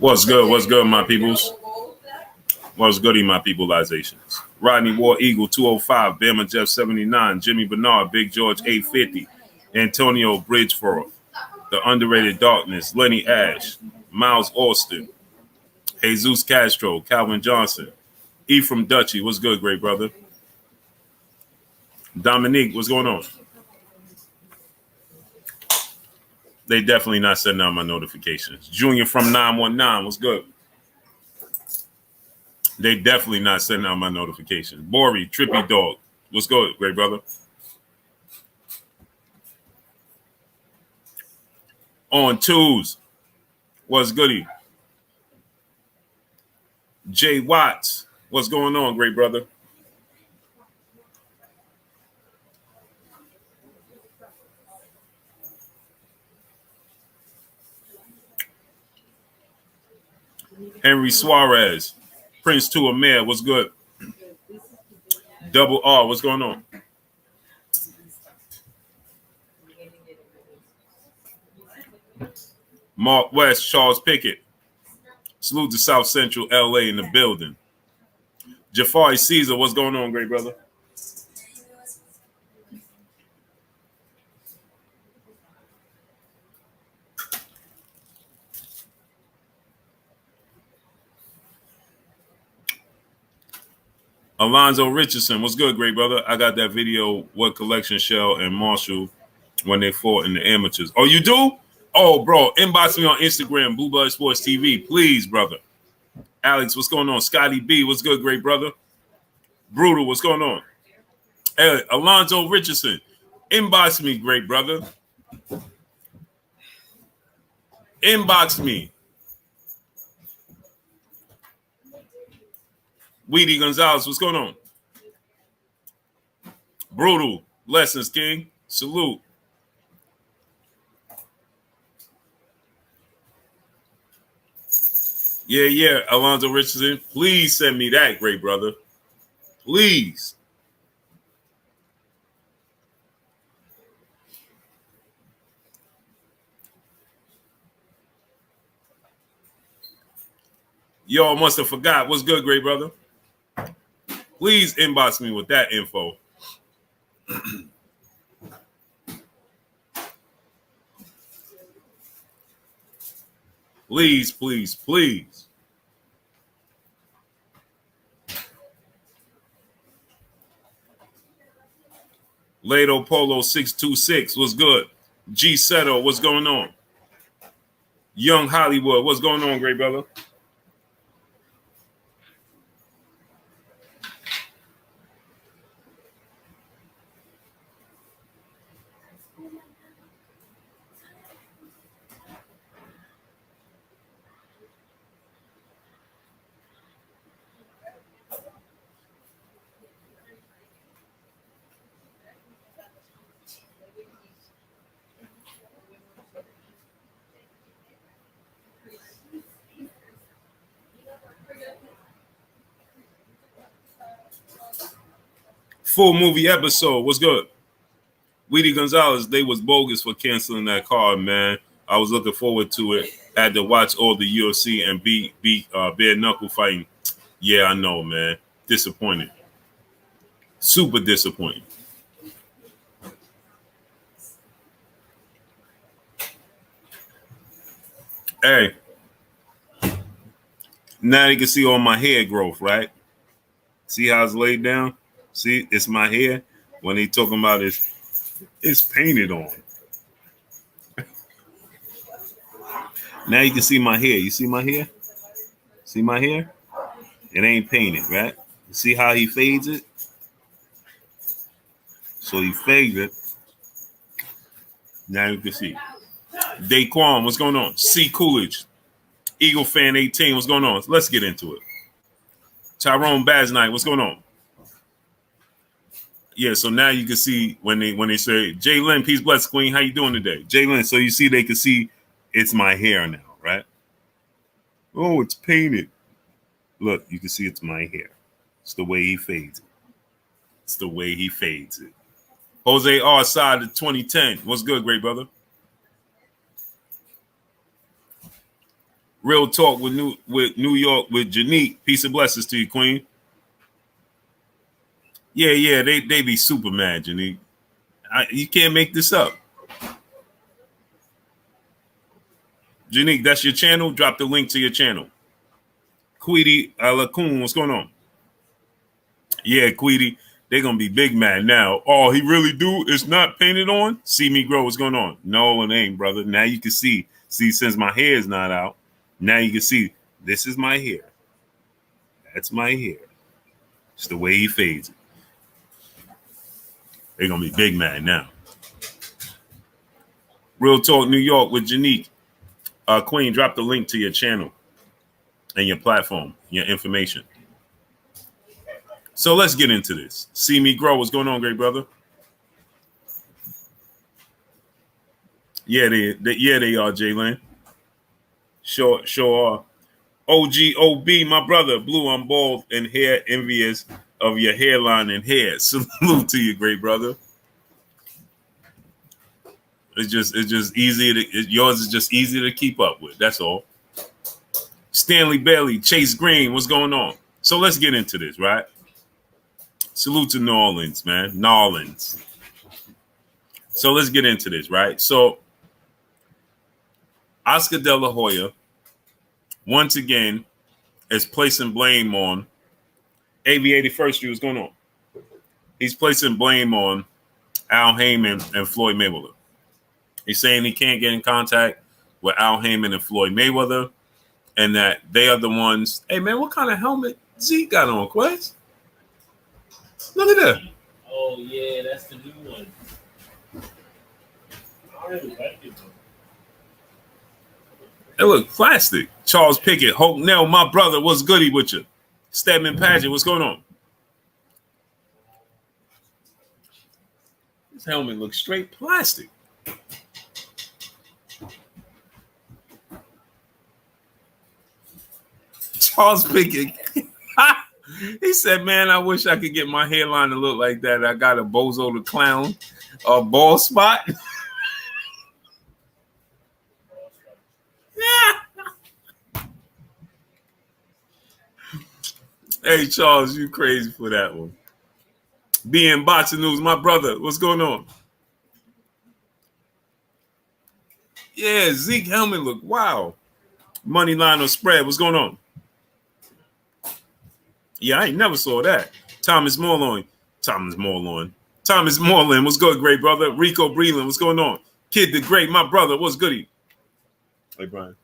What's good? What's good, my peoples? What's goody, my peopleizations? Rodney War Eagle 205, Bama Jeff 79, Jimmy Bernard, Big George 850, Antonio Bridgeforth, The Underrated Darkness, Lenny Ash, Miles Austin, Jesus Castro, Calvin Johnson, Ephraim Dutchy. What's good, great brother? Dominique, what's going on? They definitely not sending out my notifications. Junior from 919, what's good? They definitely not sending out my notifications. Bori, Trippy Dog, what's good, great brother? On twos, what's goody? Jay Watts, what's going on, great brother? Henry Suarez, Prince to Amir, what's good? Double R, what's going on? Mark West, Charles Pickett. Salute to South Central LA in the building. Jafari Caesar, what's going on, great brother? Alonzo Richardson, what's good, great brother? I got that video, what Collection Shell and Marshall when they fought in the amateurs. Oh, you do? Oh, bro, inbox me on Instagram, Blue Blood Sports TV, please, brother. Alex, what's going on? Scotty B, what's good, great brother? Brutal, what's going on? Hey, Alonzo Richardson, inbox me, great brother. Inbox me. Weedy Gonzalez, what's going on? Brutal, Lessons King, salute. Yeah, Alonzo Richardson, please send me that, great brother. Please. Y'all must have forgot. What's good, great brother? Please inbox me with that info. Please, please, please. Lado Polo 626, what's good? G Seto, what's going on? Young Hollywood, what's going on, great brother? Full movie episode. What's good? Weedy Gonzalez, they was bogus for canceling that card, man. I was looking forward to it. Had to watch all the UFC and beat bare knuckle fighting. Yeah, I know, man. Disappointed. Super disappointed. Hey. Now you can see all my hair growth, right? See how it's laid down? See, it's my hair. When they talking about it's painted on. Now you can see my hair. You see my hair? See my hair? It ain't painted, right? You see how he fades it? So he fades it. Now you can see. Daquan, what's going on? C. Coolidge. Eagle Fan 18, what's going on? Let's get into it. Tyrone Basnight, what's going on? Yeah, so now you can see when they say, Jay Lynn, peace, bless, queen, how you doing today? Jay Lynn, so you see they can see it's my hair now, right? Oh, it's painted. Look, you can see it's my hair. It's the way he fades it. It's the way he fades it. Jose R. Side of 2010. What's good, great brother? Real talk with New York with Janique. Peace and blessings to you, Queen. Yeah, they be super mad, Janique. You can't make this up. Janique, that's your channel. Drop the link to your channel. Queedy Lacoon, what's going on? Yeah, Queedy, they're going to be big mad now. Oh, he really do? It's not painted on? See me grow, what's going on? No, it ain't, brother. Now you can see. See, since my hair is not out, now you can see this is my hair. That's my hair. It's the way he fades it. They're going to be big mad now. Real Talk New York with Janique. Queen, drop the link to your channel and your platform, your information. So let's get into this. See me grow. What's going on, great brother? Yeah, they are, Jalen. Sure are. OGOB, my brother, Blue, I'm bald and hair envious of your hairline and hair. Salute to you, great brother. It's just easier yours is just easier to keep up with. That's all. Stanley Bailey, Chase Green, what's going on? So let's get into this, right? Salute to New Orleans, man. New Orleans. So let's get into this, right? So Oscar De La Hoya, once again, is placing blame on AV81st Street. What's going on? He's placing blame on Al Haymon and Floyd Mayweather. He's saying he can't get in contact with Al Haymon and Floyd Mayweather, and that they are the ones. Hey, man, what kind of helmet Zeke got on, Quest? Look at that. Oh, yeah, that's the new one. I really like it, though. It look plastic. Charles Pickett, Hope Nell, my brother, what's goody with you? Stedman Paget, what's going on? This helmet looks straight plastic. Charles Pickett. He said, man, I wish I could get my hairline to look like that. I got a Bozo the Clown, a bald spot. Hey, Charles, you crazy for that one. Being Boxing News, my brother, what's going on? Yeah, Zeke helmet look wow. Money line or spread, what's going on? Yeah, I ain't never saw that. Thomas Moreland, what's good, great brother? Rico Breland, what's going on? Kid the Great, my brother, what's goody? Hey, Brian.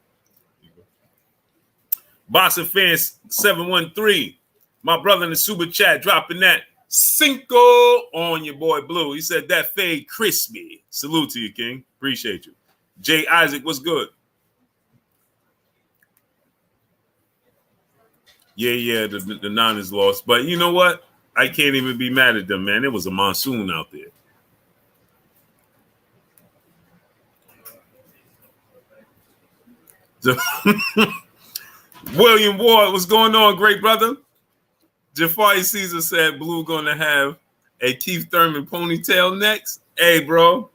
Boxing Fans 713, my brother in the super chat dropping that Cinco on your boy Blue. He said that fade crispy. Salute to you, King. Appreciate you. Jay Isaac, what's good? Yeah, the Niners lost. But you know what? I can't even be mad at them, man. It was a monsoon out there. William Ward, what's going on, great brother? Jafari Caesar said Blue gonna have a Keith Thurman ponytail next. Hey, bro.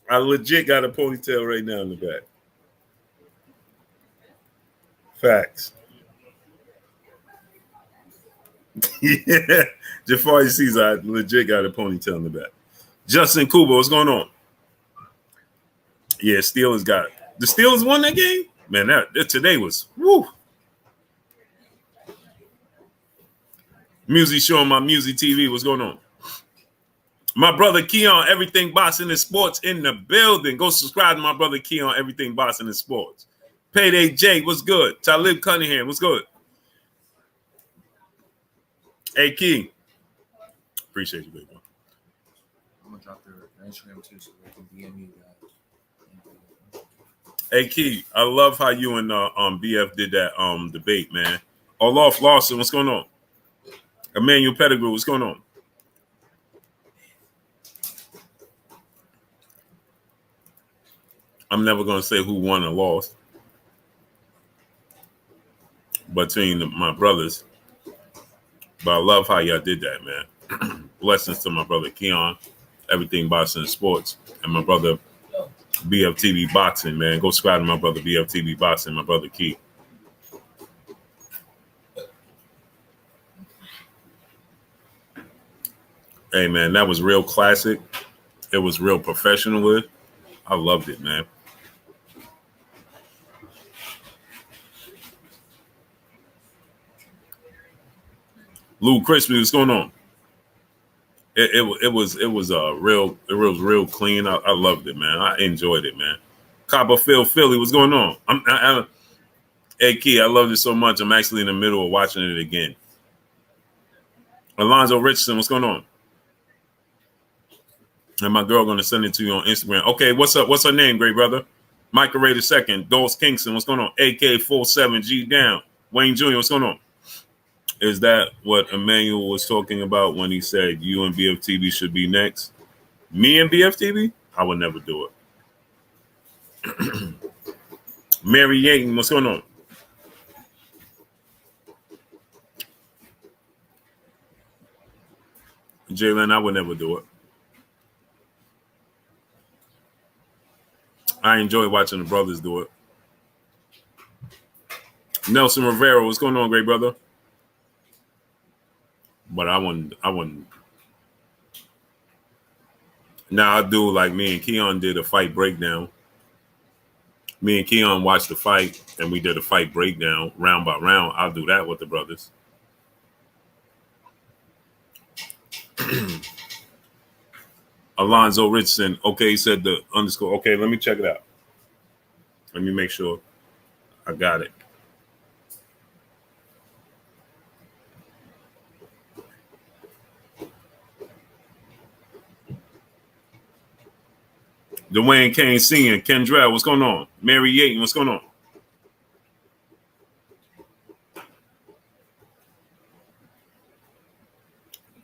I legit got a ponytail right now in the back. Facts. Yeah, Jafari Caesar, I legit got a ponytail in the back. Justin Kuba, what's going on? Yeah, Steelers got it. The Steelers won that game? Man, that today was woo. Music show on my Music TV. What's going on? My brother Keon, Everything Boxing and Sports in the building. Go subscribe to my brother Keon, Everything Boxing and Sports. Payday Jake, what's good? Talib Cunningham, what's good? Hey, Key. Appreciate you, baby. I'm going to drop their Instagram too so they can DM you guys. Hey, Key, I love how you and BF did that debate, man. Olaf Lawson, what's going on? Emmanuel Pettigrew, what's going on? I'm never going to say who won or lost between my brothers, but I love how y'all did that, man. Blessings to my brother Keon, Everything Boxing and Sports, and my brother BFTV Boxing, man. Go subscribe to my brother BFTV Boxing, my brother Key. Hey, man, that was real classic. It was real professional with. I loved it, man. Lou Crispy, what's going on? It was real clean. I loved it, man. I enjoyed it, man. Copperfield Philly, what's going on? Hey Key, I loved it so much. I'm actually in the middle of watching it again. Alonzo Richardson, what's going on? And my girl gonna send it to you on Instagram. Okay, what's up? What's her name, great brother? Micah Ray II, Dawes Kingston, what's going on? AK47G down. Wayne Jr., what's going on? Is that what Emmanuel was talking about when he said you and BFTV should be next? Me and BFTV? I would never do it. Mary Yaten, what's going on? Jalen, I would never do it. I enjoy watching the brothers do it. Nelson Rivera, what's going on, great brother? But I wouldn't. Now I do like me and Keon did a fight breakdown. Me and Keon watched the fight and we did a fight breakdown round by round. I'll do that with the brothers. Alonzo Richardson. Okay, he said the underscore. Okay, let me check it out. Let me make sure I got it. Dwayne Kane Sr., Kendrell, what's going on? Mary Yaten, what's going on?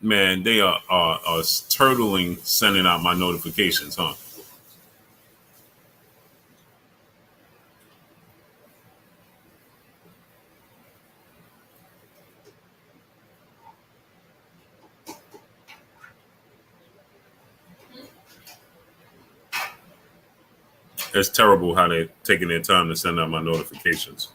Man, they are turtling sending out my notifications, huh? It's terrible how they're taking their time to send out my notifications.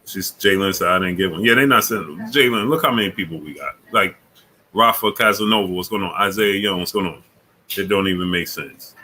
Jalen said I didn't get one. Yeah, they're not sending. Jalen, look how many people we got. Like Rafa Casanova, what's going on? Isaiah Young, what's going on? It don't even make sense.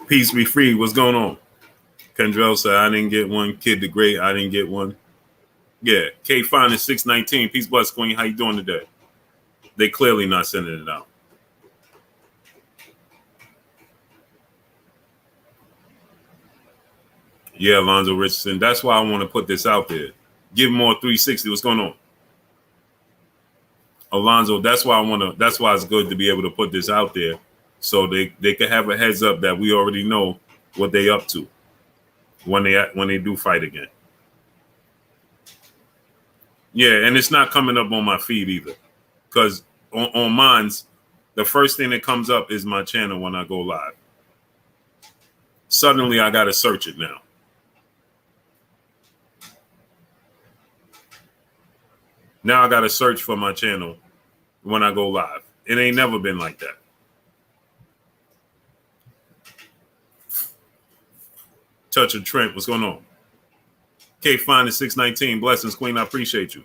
Peace be free. What's going on? Kendrell said, I didn't get one. Kid the Great, I didn't get one. Yeah. K Fine is 619. Peace, bless, Queen. How you doing today? They clearly not sending it out. Yeah, Alonzo Richardson. That's why I want to put this out there. Give more 360. What's going on? Alonzo, that's why it's good to be able to put this out there. So they can have a heads up that we already know what they up to when they do fight again. Yeah, and it's not coming up on my feed either. Because on mine's, the first thing that comes up is my channel when I go live. Suddenly I gotta search it now. Now I gotta search for my channel when I go live. It ain't never been like that. Touch of Trent, what's going on? K Fine is 619. Blessings, Queen. I appreciate you.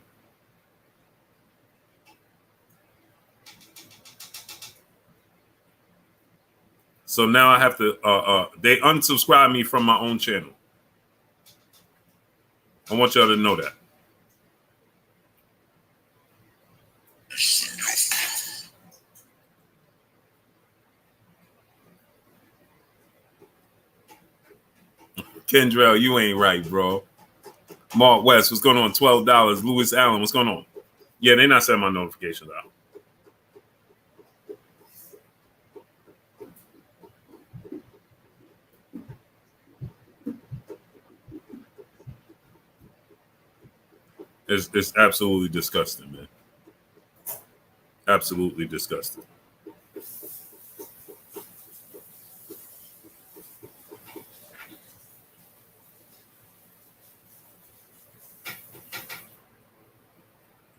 So now I have to they unsubscribe me from my own channel. I want y'all to know that. Kendrell, you ain't right, bro. Mark West, what's going on? $12. Lewis Allen, what's going on? Yeah, they're not sending my notifications out. It's absolutely disgusting, man. Absolutely disgusting.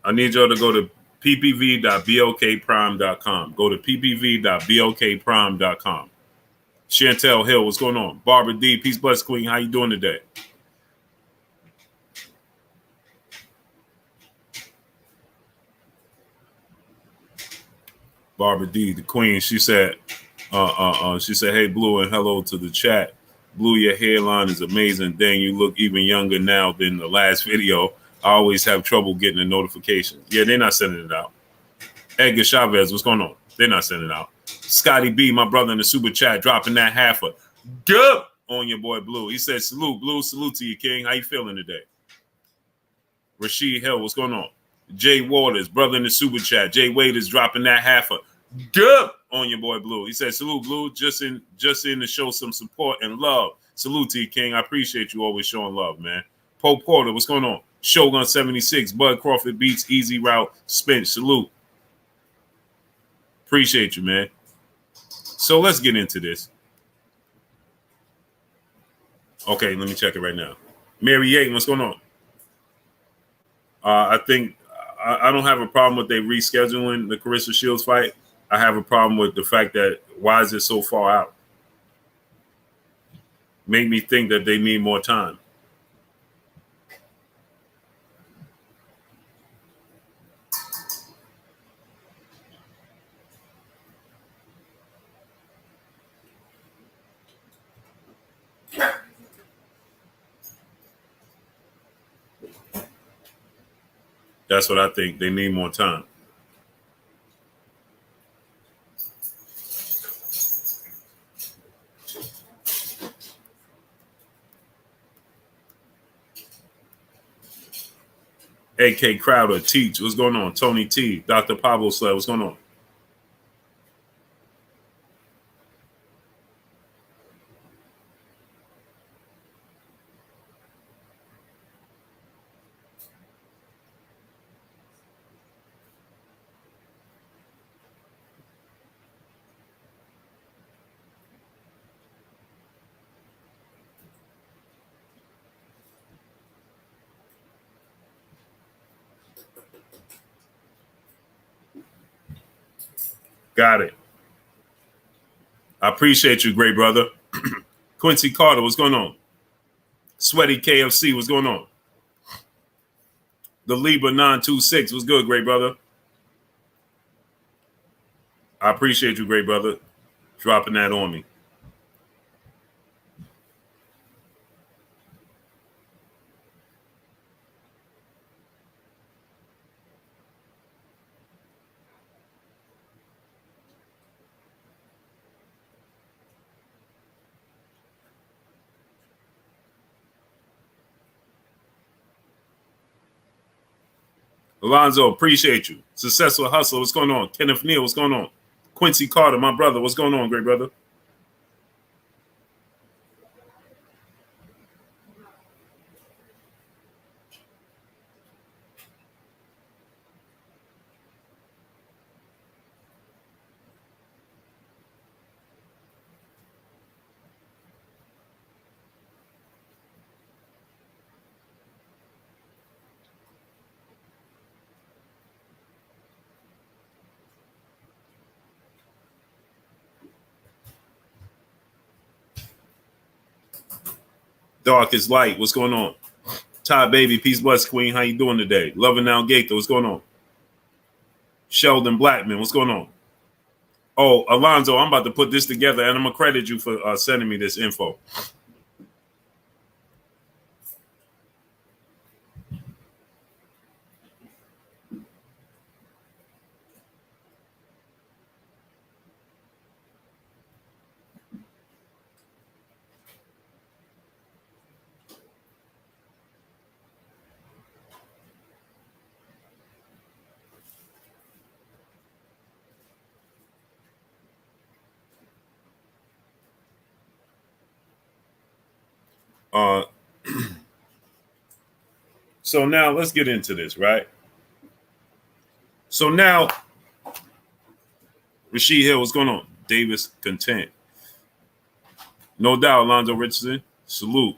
I need y'all to go to ppv.blkprime.com. Go to ppv.blkprime.com. Chantel Hill, what's going on? Barbara D, Peace Bless Queen, how you doing today? Barbara D, the Queen, she said, hey, Blue, and hello to the chat. Blue, your hairline is amazing. Dang, you look even younger now than the last video. I always have trouble getting the notifications. Yeah, they're not sending it out. Edgar Chavez, what's going on? They're not sending it out. Scotty B, my brother in the super chat, dropping that half a good on your boy Blue. He said, salute, Blue, salute to you, King. How you feeling today? Rasheed Hill, what's going on? Jay Waters, brother in the super chat. Jay Wade is dropping that half a good on your boy Blue. He said, salute, Blue, just in to show some support and love. Salute to you, King. I appreciate you always showing love, man. Pope Porter, what's going on? Shogun 76, Bud Crawford beats Easy Route, Spence, salute. Appreciate you, man. So let's get into this. Okay, let me check it right now. Mary Yaten, what's going on? I think I don't have a problem with they rescheduling the Carissa Shields fight. I have a problem with the fact that why is it so far out? Made me think that they need more time. That's what I think. They need more time. AK Crowder, Teach, what's going on? Tony T, Dr. Pablo Sled, what's going on? Got it. I appreciate you, great brother. Quincy Carter, what's going on? Sweaty KFC, what's going on? The Libra 926, what's good, great brother? I appreciate you, great brother, dropping that on me. Alonzo, appreciate you. Successful Hustler, what's going on? Kenneth Neal, what's going on? Quincy Carter, my brother, what's going on, great brother? Dark is light, what's going on? Ty Baby, Peace Bless Queen, how you doing today? Loving Now Gator, what's going on? Sheldon Blackman, what's going on? Oh, Alonzo, I'm about to put this together, and I'm going to credit you for sending me this info. So now let's get into this, right? So now, Rashid Hill, what's going on? Davis content. No doubt, Alonzo Richardson. Salute.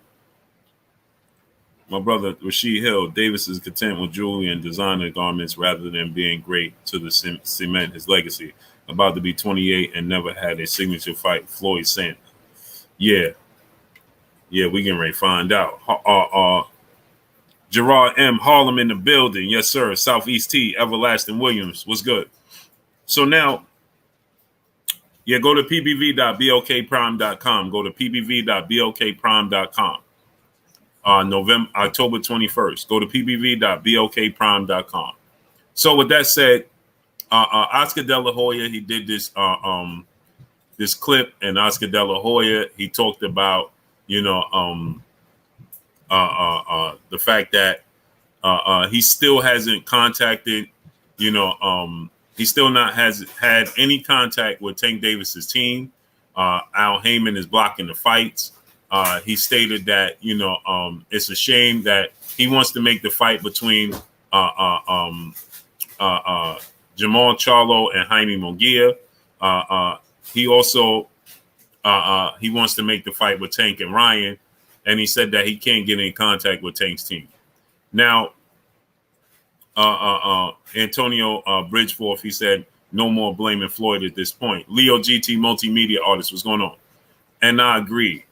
My brother Rashid Hill, Davis is content with jewelry and designer garments rather than being great to the cement his legacy. About to be 28 and never had a signature fight. Floyd saying, yeah, we getting ready to find out. Gerard M. Harlem in the building. Yes, sir. Southeast T. Everlasting Williams. What's good? So now, go to pbv.blkprime.com. Go to pbv.blkprime.com. October 21st. Go to pbv.blkprime.com. So with that said, Oscar De La Hoya, he did this this clip, and Oscar De La Hoya, he talked about, the fact that he still hasn't contacted, he still has had any contact with Tank Davis's team. Al Haymon is blocking the fights. He stated that, it's a shame that he wants to make the fight between Jamal Charlo and Jaime Munguia. He also he wants to make the fight with Tank and Ryan, and he said that he can't get in contact with Tank's team. Now, Antonio Bridgeforth, he said, no more blaming Floyd at this point. Leo GT, multimedia artist, what's going on? And I agree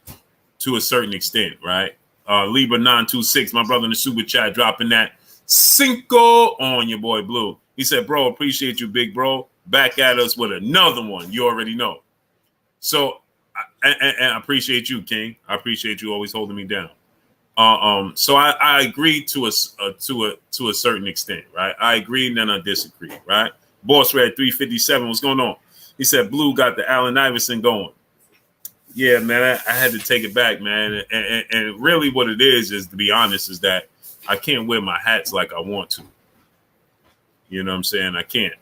to a certain extent, right? Libra 926, my brother in the super chat, dropping that cinco on your boy Blue. He said, bro, appreciate you, big bro. Back at us with another one. You already know. So, and I appreciate you, King. I appreciate you always holding me down. So I agree to a certain extent, right? I agree and then I disagree, right? Boss Red 357, what's going on? He said Blue got the Allen Iverson going. Yeah, man, I had to take it back, man. And really what it is, to be honest, is that I can't wear my hats like I want to. You know what I'm saying? I can't.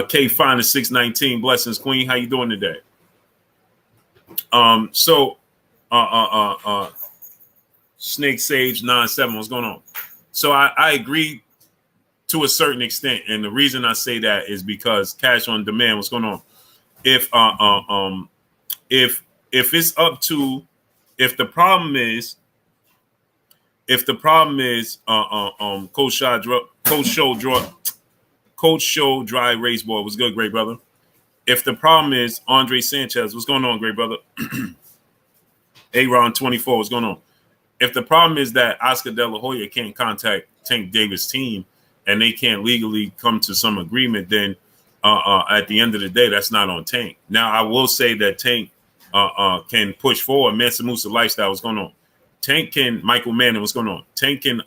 K Fine is 619. Blessings, Queen. How you doing today? Snake Sage 97. What's going on? So I agree to a certain extent, and the reason I say that is because cash on demand. What's going on? If it's up to, if the problem is Coach Show Dry Race Boy. What's good, great brother? If the problem is Andre Sanchez, what's going on, great brother? Aaron 24, what's going on? If the problem is that Oscar De La Hoya can't contact Tank Davis' team and they can't legally come to some agreement, then at the end of the day, that's not on Tank. Now, I will say that Tank can push forward. Mansa Musa lifestyle, what's going on? Tank can, Michael Manning, what's going on? Tank can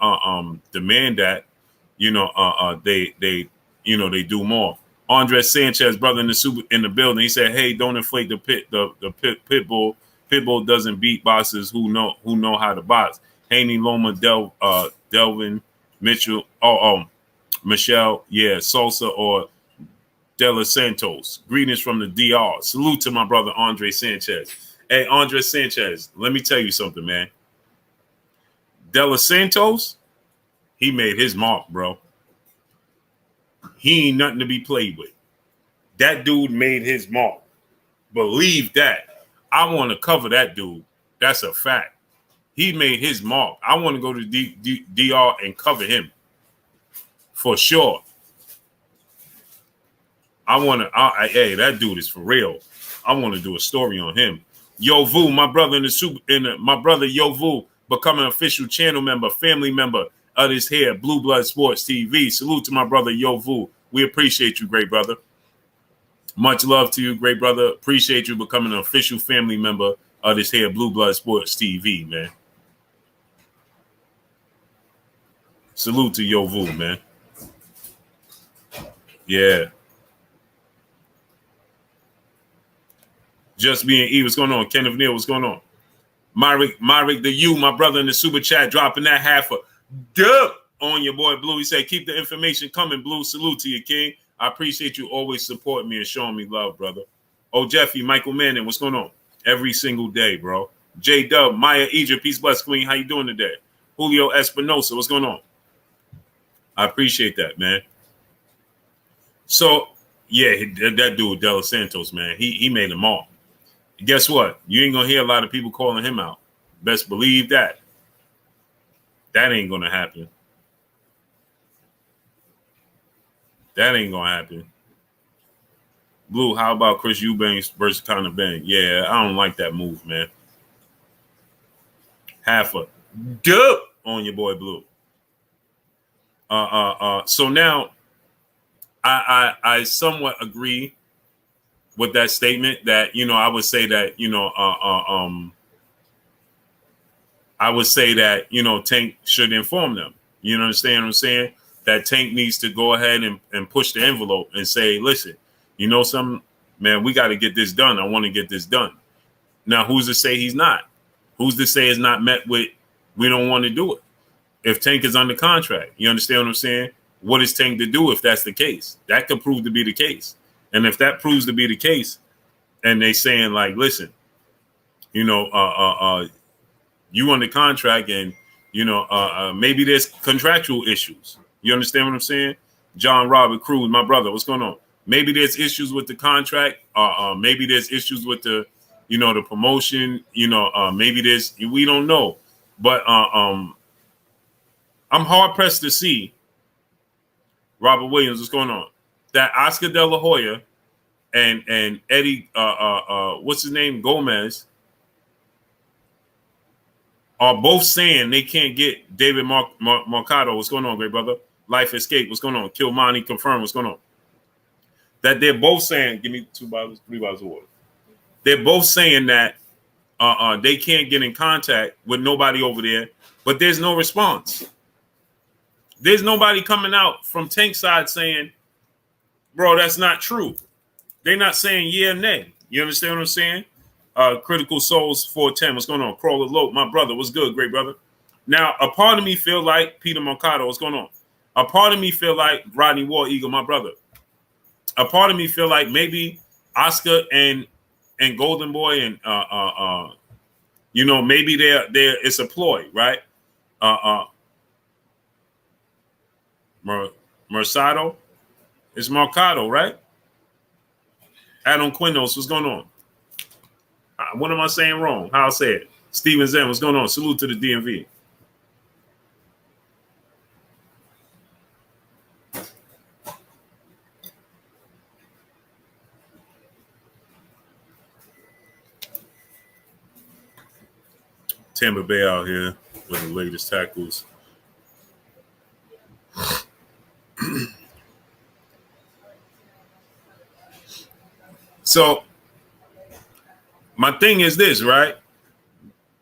demand that, they do more. Andres Sanchez, brother in the building, he said, "Hey, don't inflate the Pitbull. Pitbull doesn't beat boxers who know how to box." Haney, Loma, Delvin, Mitchell, Michelle, Salsa or De Los Santos. Greetings from the DR. Salute to my brother Andre Sanchez. Hey, Andre Sanchez, let me tell you something, man. De Los Santos, he made his mark, bro. He ain't nothing to be played with. That dude made his mark. Believe that. I want to cover that dude. That's a fact. He made his mark. I want to go to DR and cover him. For sure. Hey, that dude is for real. I want to do a story on him. Yo Vu, my brother my brother Yo Vu, becoming an official channel member, family member of this here, Blue Blood Sports TV. Salute to my brother Yo Vu. We appreciate you, great brother. Much love to you, great brother. Appreciate you becoming an official family member of this here, Blue Blood Sports TV, man. Salute to Yo Vu, man. Yeah. Just being E, what's going on? Kenneth Neal, what's going on? Myrick the U, my brother in the super chat, dropping that half a dub on your boy Blue. He said, keep the information coming, Blue. Salute to you, King. I appreciate you always supporting me and showing me love, brother. Oh, Jeffy, Michael Manning, what's going on? Every single day, bro. J Dub, Maya Egypt, peace bless Queen. How you doing today? Julio Espinosa, what's going on? I appreciate that, man. So yeah, that dude De Los Santos, man, he made them all. Guess what? You ain't gonna hear a lot of people calling him out. Best believe that. That ain't gonna happen. That ain't gonna happen. Blue, how about Chris Eubanks versus Conor Ben? Yeah, I don't like that move, man. Half a dub on your boy Blue. So now I somewhat agree with that statement that, I would say that, I would say that, Tank should inform them. You understand what I'm saying? That Tank needs to go ahead and push the envelope and say, listen, something, man, we got to get this done. I want to get this done. Now, who's to say he's not? Who's to say it's not met with, we don't want to do it? If Tank is under contract, you understand what I'm saying? What is Tank to do if that's the case? That could prove to be the case. And if that proves to be the case, and they saying like, listen, you under contract and, maybe there's contractual issues. You understand what I'm saying? John Robert Cruz, my brother, what's going on? Maybe there's issues with the contract. Maybe there's issues with the, the promotion. Maybe there's, we don't know. But I'm hard pressed to see, Robert Williams, what's going on? That Oscar De La Hoya and Eddie, what's his name, Gomez, are both saying they can't get David Mercado. What's going on, great brother? Life Escape. What's going on? Kilmoney confirmed. What's going on? That they're both saying, give me 3 bottles of water. They're both saying that they can't get in contact with nobody over there, but there's no response. There's nobody coming out from Tank's side saying, bro, that's not true. They're not saying yeah or nay. You understand what I'm saying? Critical Souls 410. What's going on? Crawler Lope, my brother. What's good, great brother? Now, a part of me feel like Peter Mercado. What's going on? A part of me feel like Rodney War Eagle, my brother. A part of me feel like maybe Oscar and Golden Boy and maybe they're it's a ploy, right? Mercado, it's Mercado, right? Adam Quinos, what's going on? What am I saying wrong? How I say it? Steven Zen, what's going on? Salute to the DMV. Tampa Bay out here with the latest tackles. So my thing is this, right?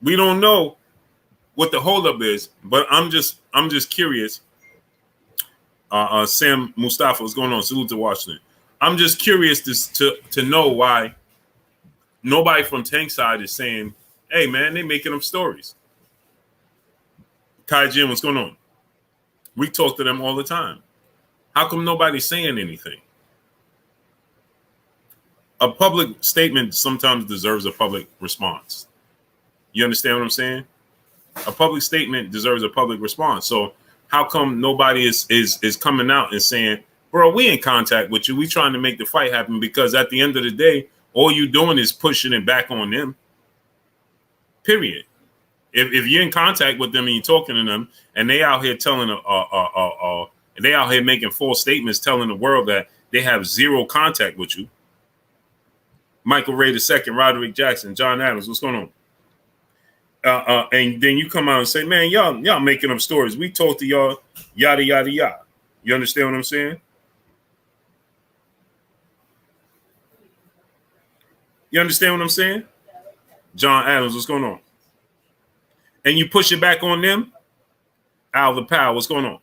We don't know what the holdup is, but I'm just curious. Sam Mustafa, what's going on? Salute to Washington. I'm just curious to know why nobody from Tank's side is saying, hey, man, they making up stories. Kai Jim, what's going on? We talk to them all the time. How come nobody's saying anything? A public statement sometimes deserves a public response. You understand what I'm saying? A public statement deserves a public response. So how come nobody is coming out and saying, bro, we in contact with you. We trying to make the fight happen, because at the end of the day, all you doing is pushing it back on them. Period. If you're in contact with them and you're talking to them and they out here telling they out here making false statements, telling the world that they have zero contact with you. Michael Ray II, Roderick Jackson, John Adams, what's going on? And then you come out and say, man, y'all making up stories. We talk to y'all, yada, yada, yada. You understand what I'm saying? You understand what I'm saying? John Adams, what's going on? And you push it back on them. Al the Pal, what's going on?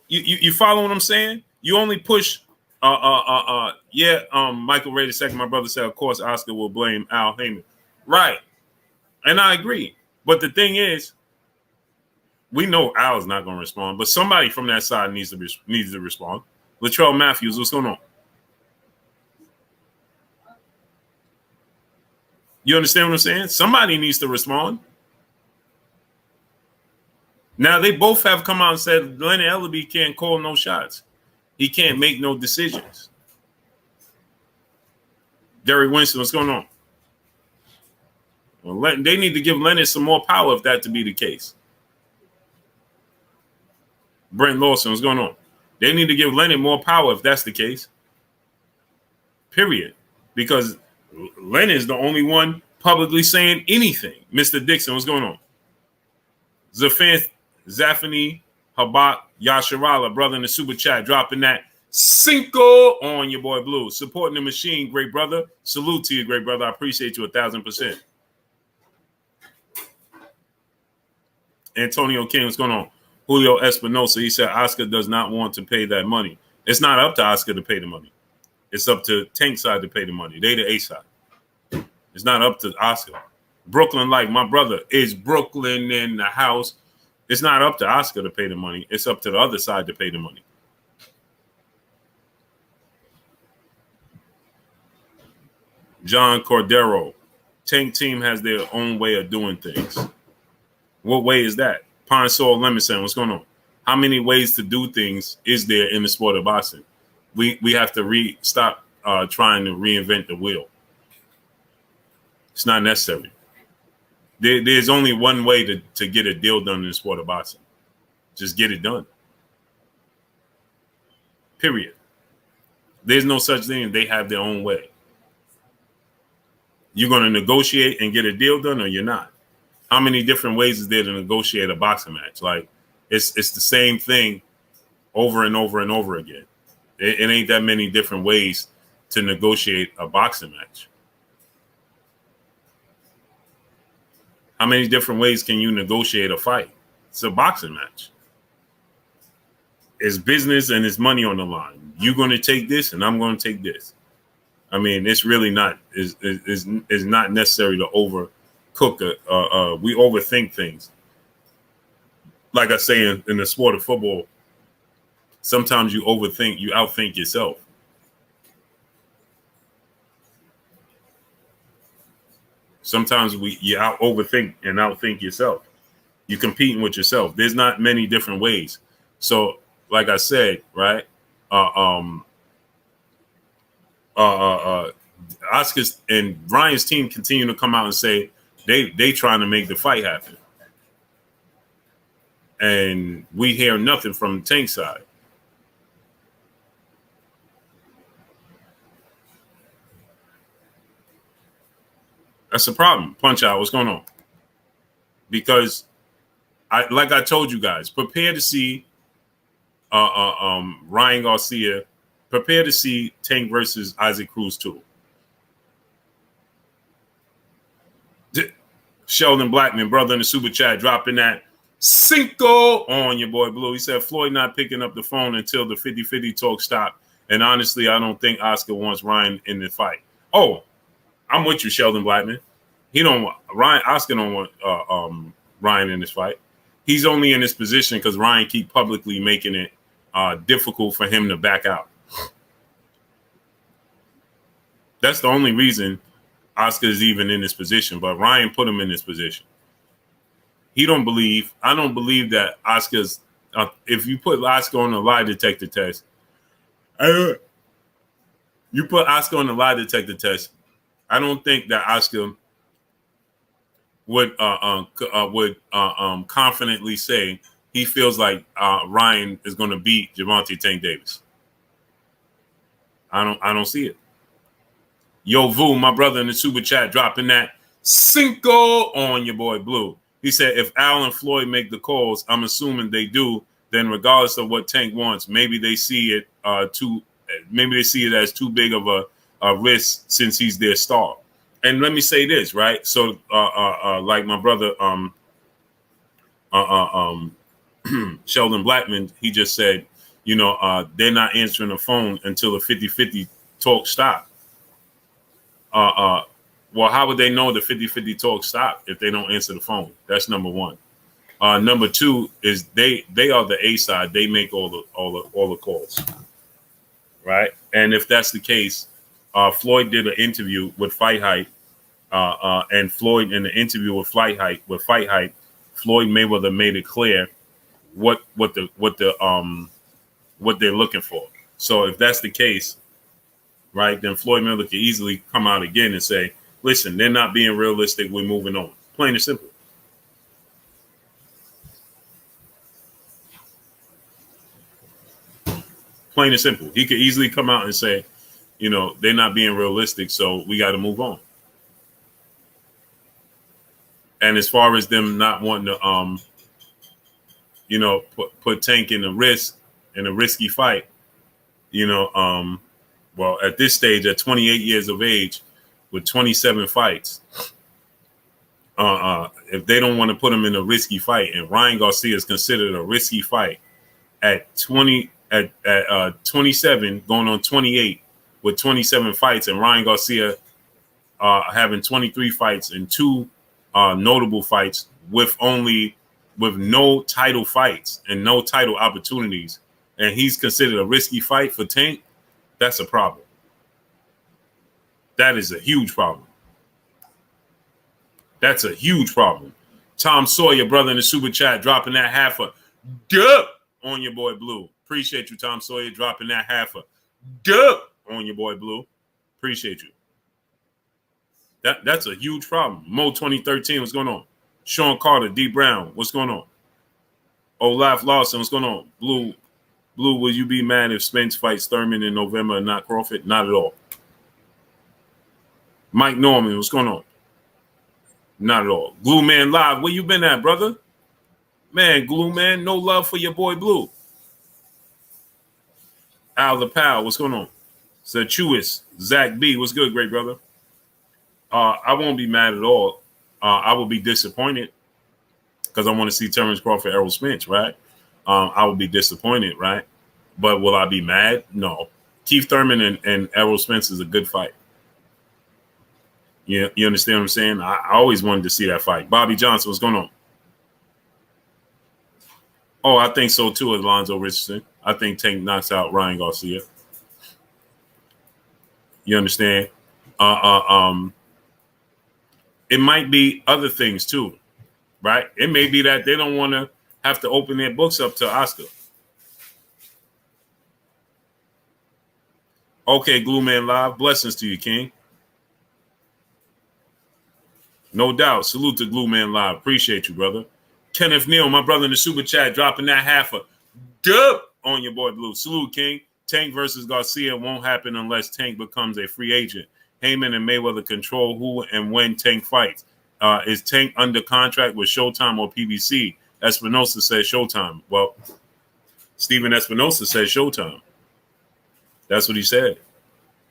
You follow what I'm saying? You only push. Michael Ray II, my brother said, of course, Oscar will blame Al Haymon. Right. And I agree. But the thing is, we know Al's not going to respond, but somebody from that side needs to respond. Latrell Matthews, what's going on? You understand what I'm saying? Somebody needs to respond. Now, they both have come out and said Leonard Ellerbe can't call no shots. He can't make no decisions. Derek Winston, what's going on? Well, they need to give Leonard some more power if that to be the case. Brent Lawson, what's going on? They need to give Leonard more power if that's the case. Period. Because Leonard's the only one publicly saying anything. Mr. Dixon, what's going on? Zafani Habak Yasharala, brother in the super chat, dropping that Cinco on your boy Blue. Supporting the machine, great brother. Salute to you, great brother. I appreciate you 1,000%. Antonio King, what's going on? Julio Espinosa, he said Oscar does not want to pay that money. It's not up to Oscar to pay the money. It's up to Tank side to pay the money. They the A side. It's not up to Oscar. Brooklyn, like my brother, is Brooklyn in the house. It's not up to Oscar to pay the money. It's up to the other side to pay the money. John Cordero, Tank team has their own way of doing things. What way is that? Pine Soul Lemonson, what's going on? How many ways to do things is there in the sport of boxing? We have to stop trying to reinvent the wheel. It's not necessary. There's only one way to get a deal done in the sport of boxing. Just get it done. Period. There's no such thing. They have their own way. You're going to negotiate and get a deal done, or you're not. How many different ways is there to negotiate a boxing match? Like, it's the same thing over and over and over again. It ain't that many different ways to negotiate a boxing match. How many different ways can you negotiate a fight? It's a boxing match. It's business and it's money on the line. You're going to take this and I'm going to take this. I mean, it's really not is not necessary to overcook. We overthink things. Like I say in the sport of football, sometimes you outthink yourself. Sometimes you overthink and outthink yourself. You're competing with yourself. There's not many different ways. So, like I said, right? Oscar's and Ryan's team continue to come out and say they trying to make the fight happen, and we hear nothing from the Tank side. That's a problem. Punch Out, what's going on? Because like I told you guys, prepare to see Ryan Garcia. Prepare to see Tank versus Isaac Cruz too. Sheldon Blackman, brother in the super chat, dropping that Cinco on your boy Blue. He said Floyd not picking up the phone until the 50-50 talk stop. And honestly, I don't think Oscar wants Ryan in the fight. Oh, I'm with you, Sheldon Blackman. Oscar don't want Ryan in this fight. He's only in this position because Ryan keep publicly making it difficult for him to back out. That's the only reason Oscar is even in this position, but Ryan put him in this position. I don't believe that Oscar's, if you put Oscar on a lie detector test, I don't think that Oscar would confidently say he feels like Ryan is going to beat Gervonta Tank Davis. I don't see it. Yo, Vu, my brother in the super chat, dropping that Cinco on your boy Blue. He said, if Al and Floyd make the calls, I'm assuming they do, then regardless of what Tank wants, maybe they see it as too big of a risk since he's their star. And let me say this, right? So, like my brother, Sheldon Blackman, he just said, they're not answering the phone until the 50-50 talk stop. Well, how would they know the 50-50 talk stop if they don't answer the phone? That's number one. Number two is they are the A side. They make all the calls, right? And if that's the case, Floyd did an interview with Fight Hype And Floyd in the interview with Fight Hype, Floyd Mayweather made it clear what they're looking for. So if that's the case, right, then Floyd Mayweather can easily come out again and say, listen, they're not being realistic. We're moving on. Plain and simple. Plain and simple. He could easily come out and say, they're not being realistic, so we got to move on. And as far as them not wanting to, put Tank in a risky fight, well, at this stage, at 28 years of age, with 27 fights, if they don't want to put him in a risky fight, and Ryan Garcia is considered a risky fight at 27, going on 28 with 27 fights, and Ryan Garcia having 23 fights and 2 notable fights with no title fights and no title opportunities, and he's considered a risky fight for Tank, that's a problem. That is a huge problem. That's a huge problem. Tom Sawyer, brother in the super chat, dropping that half a dub on your boy Blue. Appreciate you, Tom Sawyer, dropping that half a dub on your boy Blue. Appreciate you. That's a huge problem. Mo 2013, what's going on? Sean Carter, D Brown, what's going on? Olaf Lawson, what's going on? Blue, will you be mad if Spence fights Thurman in November and not Crawford? Not at all. Mike Norman, what's going on? Not at all. Glue Man Live, where you been at, brother? Man, Glue Man, no love for your boy Blue. Al the Pal, what's going on? Sertuous, Zach B, what's good, great brother? I won't be mad at all. I will be disappointed because I want to see Terrence Crawford, Errol Spence, right? I will be disappointed, right? But will I be mad? No. Keith Thurman and Errol Spence is a good fight. You understand what I'm saying? I always wanted to see that fight. Bobby Johnson, what's going on? Oh, I think so too, Alonzo Richardson. I think Tank knocks out Ryan Garcia. You understand? It might be other things too, right? It may be that they don't want to have to open their books up to Oscar. Okay, Glue Man Live. Blessings to you, King. No doubt. Salute to Glue Man Live. Appreciate you, brother. Kenneth Neal, my brother in the super chat, dropping that half a dub on your boy Blue. Salute, King. Tank versus Garcia won't happen unless Tank becomes a free agent. Haymon and Mayweather control who and when Tank fights. Is Tank under contract with Showtime or PBC? Espinosa says Showtime. Well, Steven Espinosa says Showtime. That's what he said.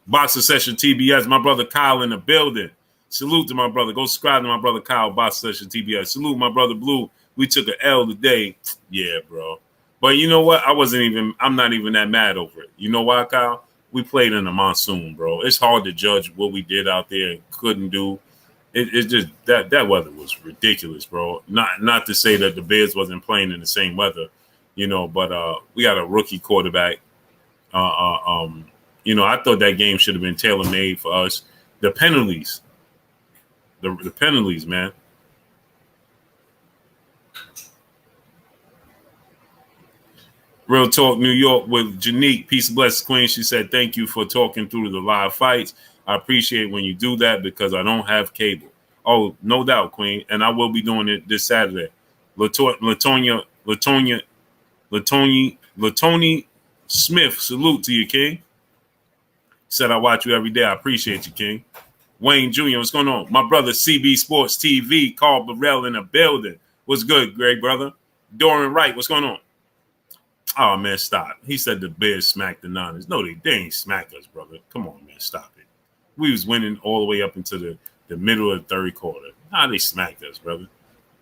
Boxer Session TBS, my brother Kyle in the building. Salute to my brother. Go subscribe to my brother Kyle, Boxer Session TBS. Salute my brother Blue. We took an L today. Yeah, bro. But you know what? I'm not even that mad over it. You know why, Kyle? We played in the monsoon, bro. It's hard to judge what we did out there and couldn't do. It's just that weather was ridiculous, bro. Not to say that the Bears wasn't playing in the same weather, but we got a rookie quarterback. I thought that game should have been tailor-made for us. The penalties. The penalties, man. Real Talk New York with Janique. Peace and blessings, Queen. She said, thank you for talking through the live fights. I appreciate when you do that because I don't have cable. Oh, no doubt, Queen. And I will be doing it this Saturday. Latonia Smith, salute to you, King. Said I watch you every day. I appreciate you, King. Wayne Jr., what's going on? My brother, CB Sports TV, Carl Burrell in the building. What's good, great brother? Dorian Wright, what's going on? Oh, man, stop. He said the Bears smacked the Niners. No, they ain't smacked us, brother. Come on, man, stop it. We was winning all the way up into the middle of the third quarter. Nah, they smacked us, brother.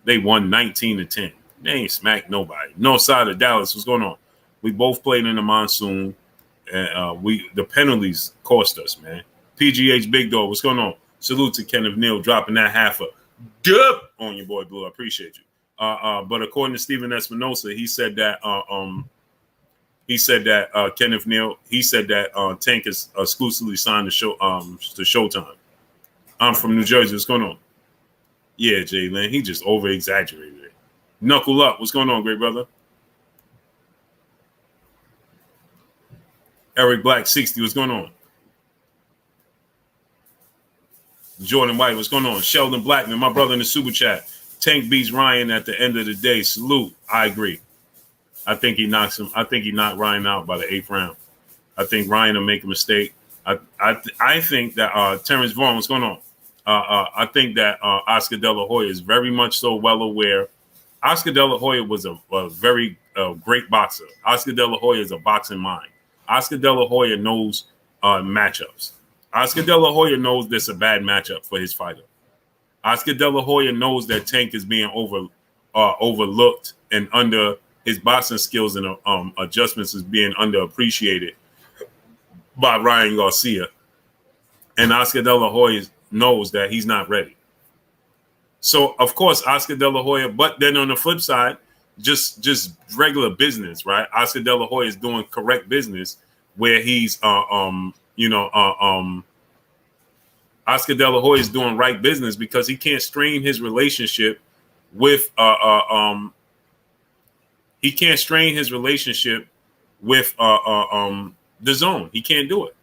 They won 19-10. They ain't smacked nobody. North side of Dallas, what's going on? We both played in the monsoon. And the penalties cost us, man. PGH Big Dog, what's going on? Salute to Kenneth Neal dropping that half a dub on your boy Blue. I appreciate you. But according to Steven Espinosa, he said that Kenneth Neal, he said that Tank is exclusively signed to Showtime. I'm from New Jersey. What's going on? Yeah, Jalen, he just over exaggerated it. Knuckle up. What's going on, great brother? Eric Black 60. What's going on? Jordan White. What's going on? Sheldon Blackman, my brother in the super chat. Tank beats Ryan at the end of the day. Salute. I agree. I think he knocks him. I think he knocked Ryan out by the 8th round. I think Ryan will make a mistake. I think that Terrence Vaughn, what's going on? I think that Oscar De La Hoya is very much so well aware. Oscar De La Hoya was a very great boxer. Oscar De La Hoya is a boxing mind. Oscar De La Hoya knows matchups. Oscar De La Hoya knows this a bad matchup for his fighter. Oscar De La Hoya knows that Tank is being overlooked and under his boxing skills and adjustments is being underappreciated by Ryan Garcia. And Oscar De La Hoya knows that he's not ready. So, of course, Oscar De La Hoya, but then on the flip side, just regular business, right? Oscar De La Hoya is doing correct business where he's, Oscar De La Hoya is doing right business because he can't strain his relationship with, he can't strain his relationship with DAZN. He can't do it.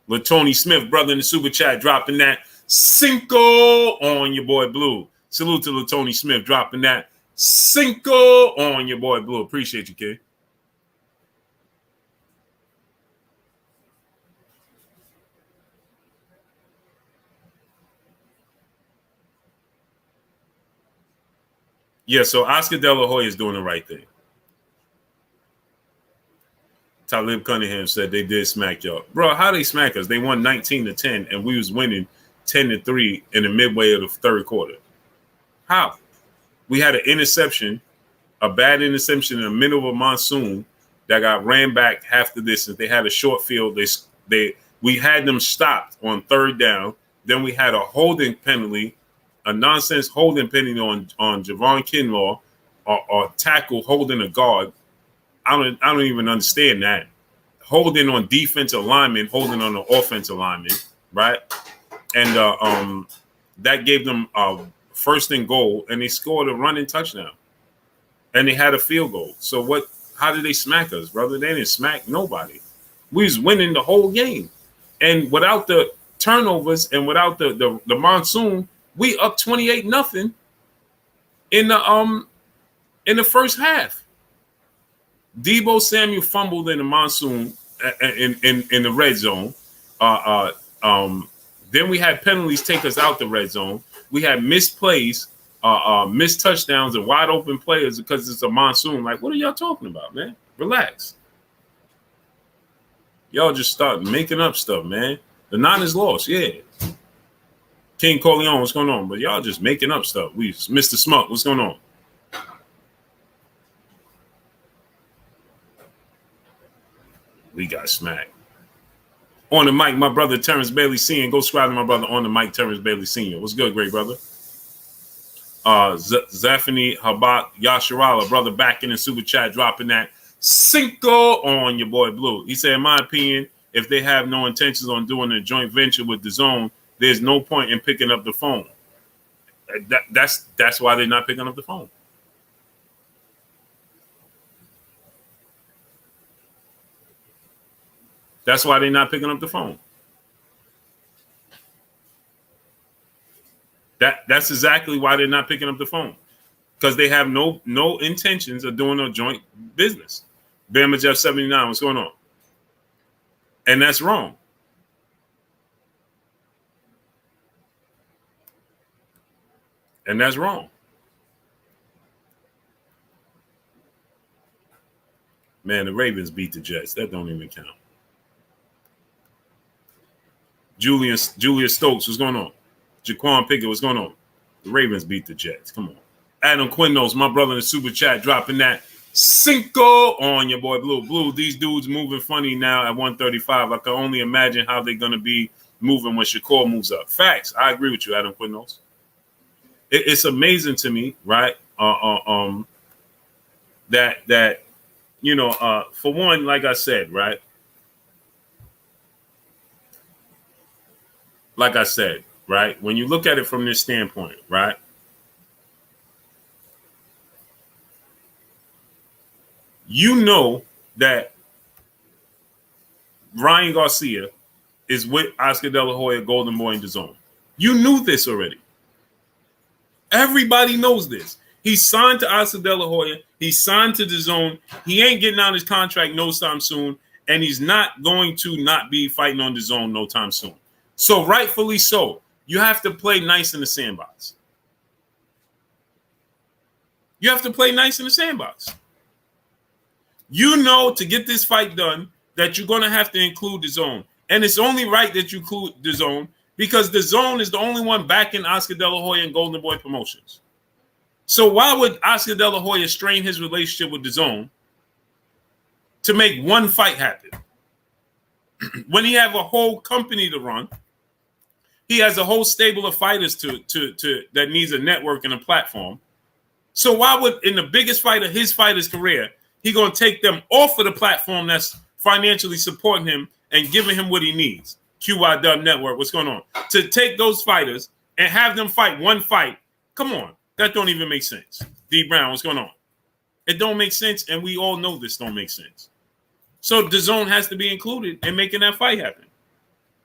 LaTony Smith, brother in the super chat, dropping that Cinco on your boy Blue. Salute to LaTony Smith, dropping that Cinco on your boy Blue. Appreciate you, kid. Yeah, so Oscar De La Hoya is doing the right thing. Talib Cunningham said they did smack y'all. Bro, how they smack us? They won 19-10, and we was winning 10-3 in the midway of the third quarter. How? We had an interception, a bad interception in the middle of a monsoon that got ran back half the distance. They had a short field. We had them stopped on third down. Then we had a holding penalty, a nonsense holding penalty on Javon Kinlaw, or tackle holding a guard. I don't even understand that. Holding on defensive linemen, holding on the offensive linemen, right? And that gave them first and goal, and they scored a running touchdown. And they had a field goal. So what? How did they smack us, brother? They didn't smack nobody. We was winning the whole game. And without the turnovers and without the monsoon, we up 28-0 in the first half. Debo Samuel fumbled in the monsoon in the red zone. Then we had penalties take us out the red zone. We had missed plays, missed touchdowns, and wide open players because it's a monsoon. Like, what are y'all talking about, man? Relax. Y'all just start making up stuff, man. The Niners lost, yeah. King Corleone, what's going on? But y'all just making up stuff. Mr. Smut, what's going on? We got smacked. On the mic, my brother Terrence Bailey Sr. Go subscribe to my brother on the mic, Terrence Bailey Sr. What's good, great brother? Zaphani Habat Yasharala, brother, back in the super chat, dropping that Cinco on your boy Blue. He said, in my opinion, if they have no intentions on doing a joint venture with DAZN, there's no point in picking up the phone. That's why they're not picking up the phone. That's why they're not picking up the phone. That's exactly why they're not picking up the phone. Because they have no intentions of doing a joint business. Bama Jeff 79, what's going on? And that's wrong. And that's wrong. Man, the Ravens beat the Jets. That don't even count. Julius Stokes, what's going on? Jaquan Pickett, what's going on? The Ravens beat the Jets. Come on. Adam Quinnos, my brother in the super chat, dropping that Cinco on your boy Blue. Blue, these dudes moving funny now at 135. I can only imagine how they're going to be moving when Shakur moves up. Facts. I agree with you, Adam Quinnos. It's amazing to me, right? That you know, for one, like I said, right? Like I said, right? When you look at it from this standpoint, right? You know that Ryan Garcia is with Oscar De La Hoya, Golden Boy, and DAZN. You knew this already. Everybody knows this. He's signed to Oscar De La Hoya. He's signed to DAZN. He ain't getting out his contract no time soon, and he's not going to not be fighting on DAZN no time soon. So rightfully so, you have to play nice in the sandbox. You have to play nice in the sandbox. You know, to get this fight done, that you're going to have to include DAZN. And it's only right that you include DAZN because DAZN is the only one backing Oscar De La Hoya and Golden Boy Promotions. So why would Oscar De La Hoya strain his relationship with DAZN to make one fight happen? When he have a whole company to run, he has a whole stable of fighters to that needs a network and a platform. So why would, in the biggest fight of his fighter's career, he going to take them off of the platform that's financially supporting him and giving him what he needs? QYW Network, what's going on? To take those fighters and have them fight one fight, come on. That don't even make sense. D Brown, what's going on? It don't make sense, and we all know this don't make sense. So DAZN has to be included in making that fight happen.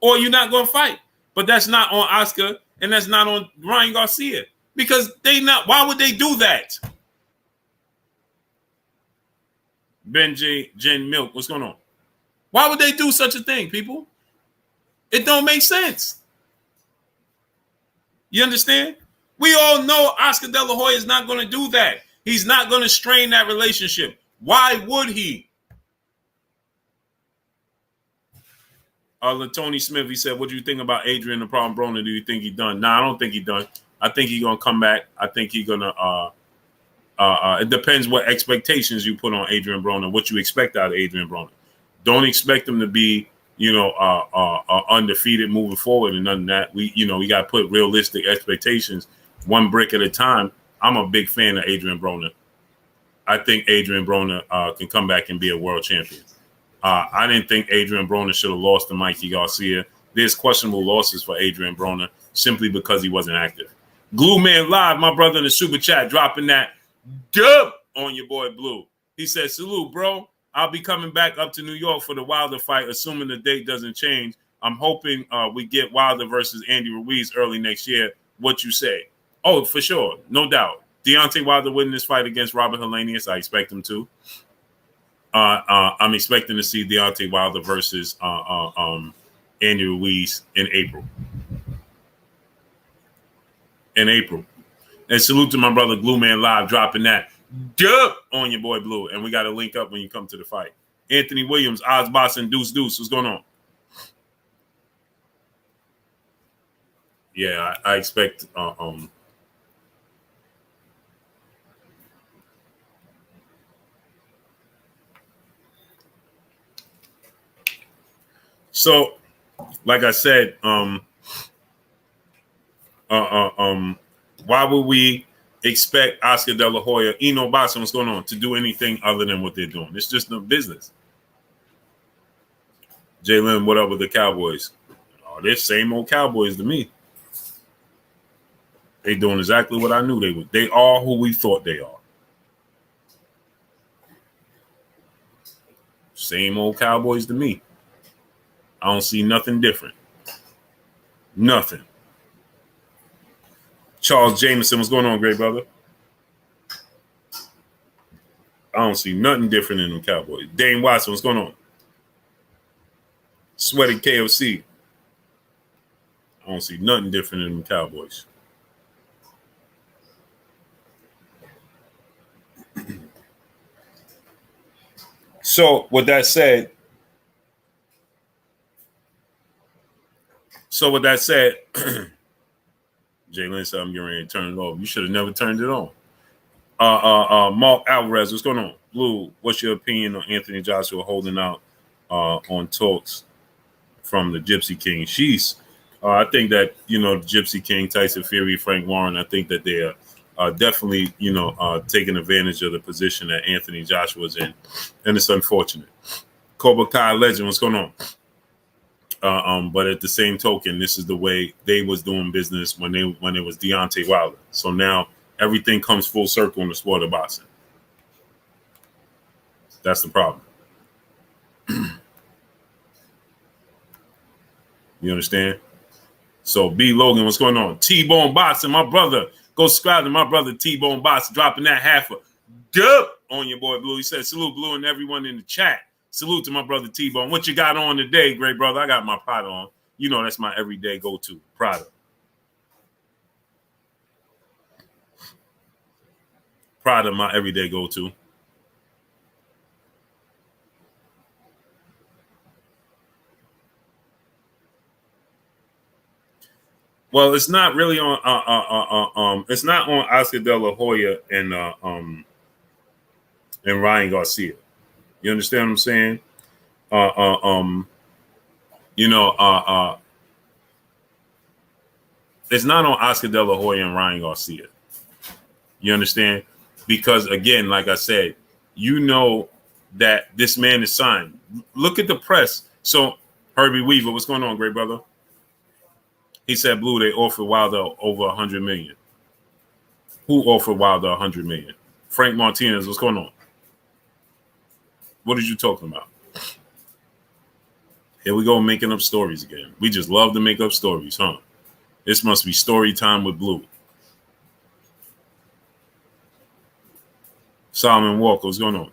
Or you're not going to fight. But that's not on Oscar, and that's not on Ryan Garcia. Because they not, why would they do that? Ben J. Jen Milk, what's going on? Why would they do such a thing, people? It don't make sense. You understand? We all know Oscar De La Hoya is not going to do that. He's not going to strain that relationship. Why would he? Tony Smith, he said, what do you think about Adrian the Problem Broner? Do you think he done? Nah, I don't think he done. I think he's going to come back. I think he's going to it depends what expectations you put on Adrian Broner, what you expect out of Adrian Broner. Don't expect him to be, undefeated moving forward and none of that. We got to put realistic expectations, one brick at a time. I'm a big fan of Adrian Broner. I think Adrian Broner can come back and be a world champion. I didn't think Adrian Broner should have lost to Mikey Garcia. There's questionable losses for Adrian Broner simply because he wasn't active. Glue Man Live, my brother in the super chat, dropping that dub on your boy Blue. He said, salute, bro. I'll be coming back up to New York for the Wilder fight, assuming the date doesn't change. I'm hoping we get Wilder versus Andy Ruiz early next year. What you say? Oh, for sure. No doubt. Deontay Wilder winning this fight against Robert Helenius. I expect him to. I'm expecting to see Deontay Wilder versus Andy Ruiz in April. And salute to my brother Glue Man Live dropping that dub on your boy Blue. And we got to link up when you come to the fight. Anthony Williams, Oz Boss, and Deuce. What's going on? Yeah, I expect so, like I said, why would we expect Oscar De La Hoya, Eno Boston, what's going on, to do anything other than what they're doing? It's just no business. Jalen, what up with the Cowboys? Oh, they're same old Cowboys to me. They doing exactly what I knew they would. They are who we thought they are. Same old Cowboys to me. I don't see nothing different. Nothing. Charles Jameson, what's going on, great brother? I don't see nothing different in the Cowboys. Dane Watson, what's going on? Sweaty KOC. I don't see nothing different in the Cowboys. So, with that said, Jalen said, I'm getting ready to turn it off. You should have never turned it on. Mark Alvarez, what's going on? Blue, what's your opinion on Anthony Joshua holding out on talks from the Gypsy King? I think that, Gypsy King, Tyson Fury, Frank Warren, I think that they are definitely, taking advantage of the position that Anthony Joshua's in. And it's unfortunate. Cobra Kai Legend, what's going on? But at the same token, this is the way they was doing business when it was Deontay Wilder. So now everything comes full circle in the sport of boxing. That's the problem. You understand? So B Logan, what's going on? T-Bone Boxing, my brother. Go subscribe to my brother T-Bone Boxing, dropping that half a dub on your boy Blue. He said, salute Blue and everyone in the chat. Salute to my brother T-Bone. What you got on today, great brother? I got my Prada on. You know that's my everyday go-to, Prada. Prada, my everyday go-to. Well, it's not really on. It's not on Oscar De La Hoya and Ryan Garcia. You understand what I'm saying? It's not on Oscar De La Hoya and Ryan Garcia. You understand? Because again, like I said, you know that this man is signed. Look at the press. So Herbie Weaver, what's going on, great brother? He said, Blue, they offered Wilder over $100 million. Who offered Wilder $100 million? Frank Martinez, what's going on? What are you talking about? Here we go, making up stories again. We just love to make up stories, huh? This must be story time with Blue. Solomon Walker, what's going on?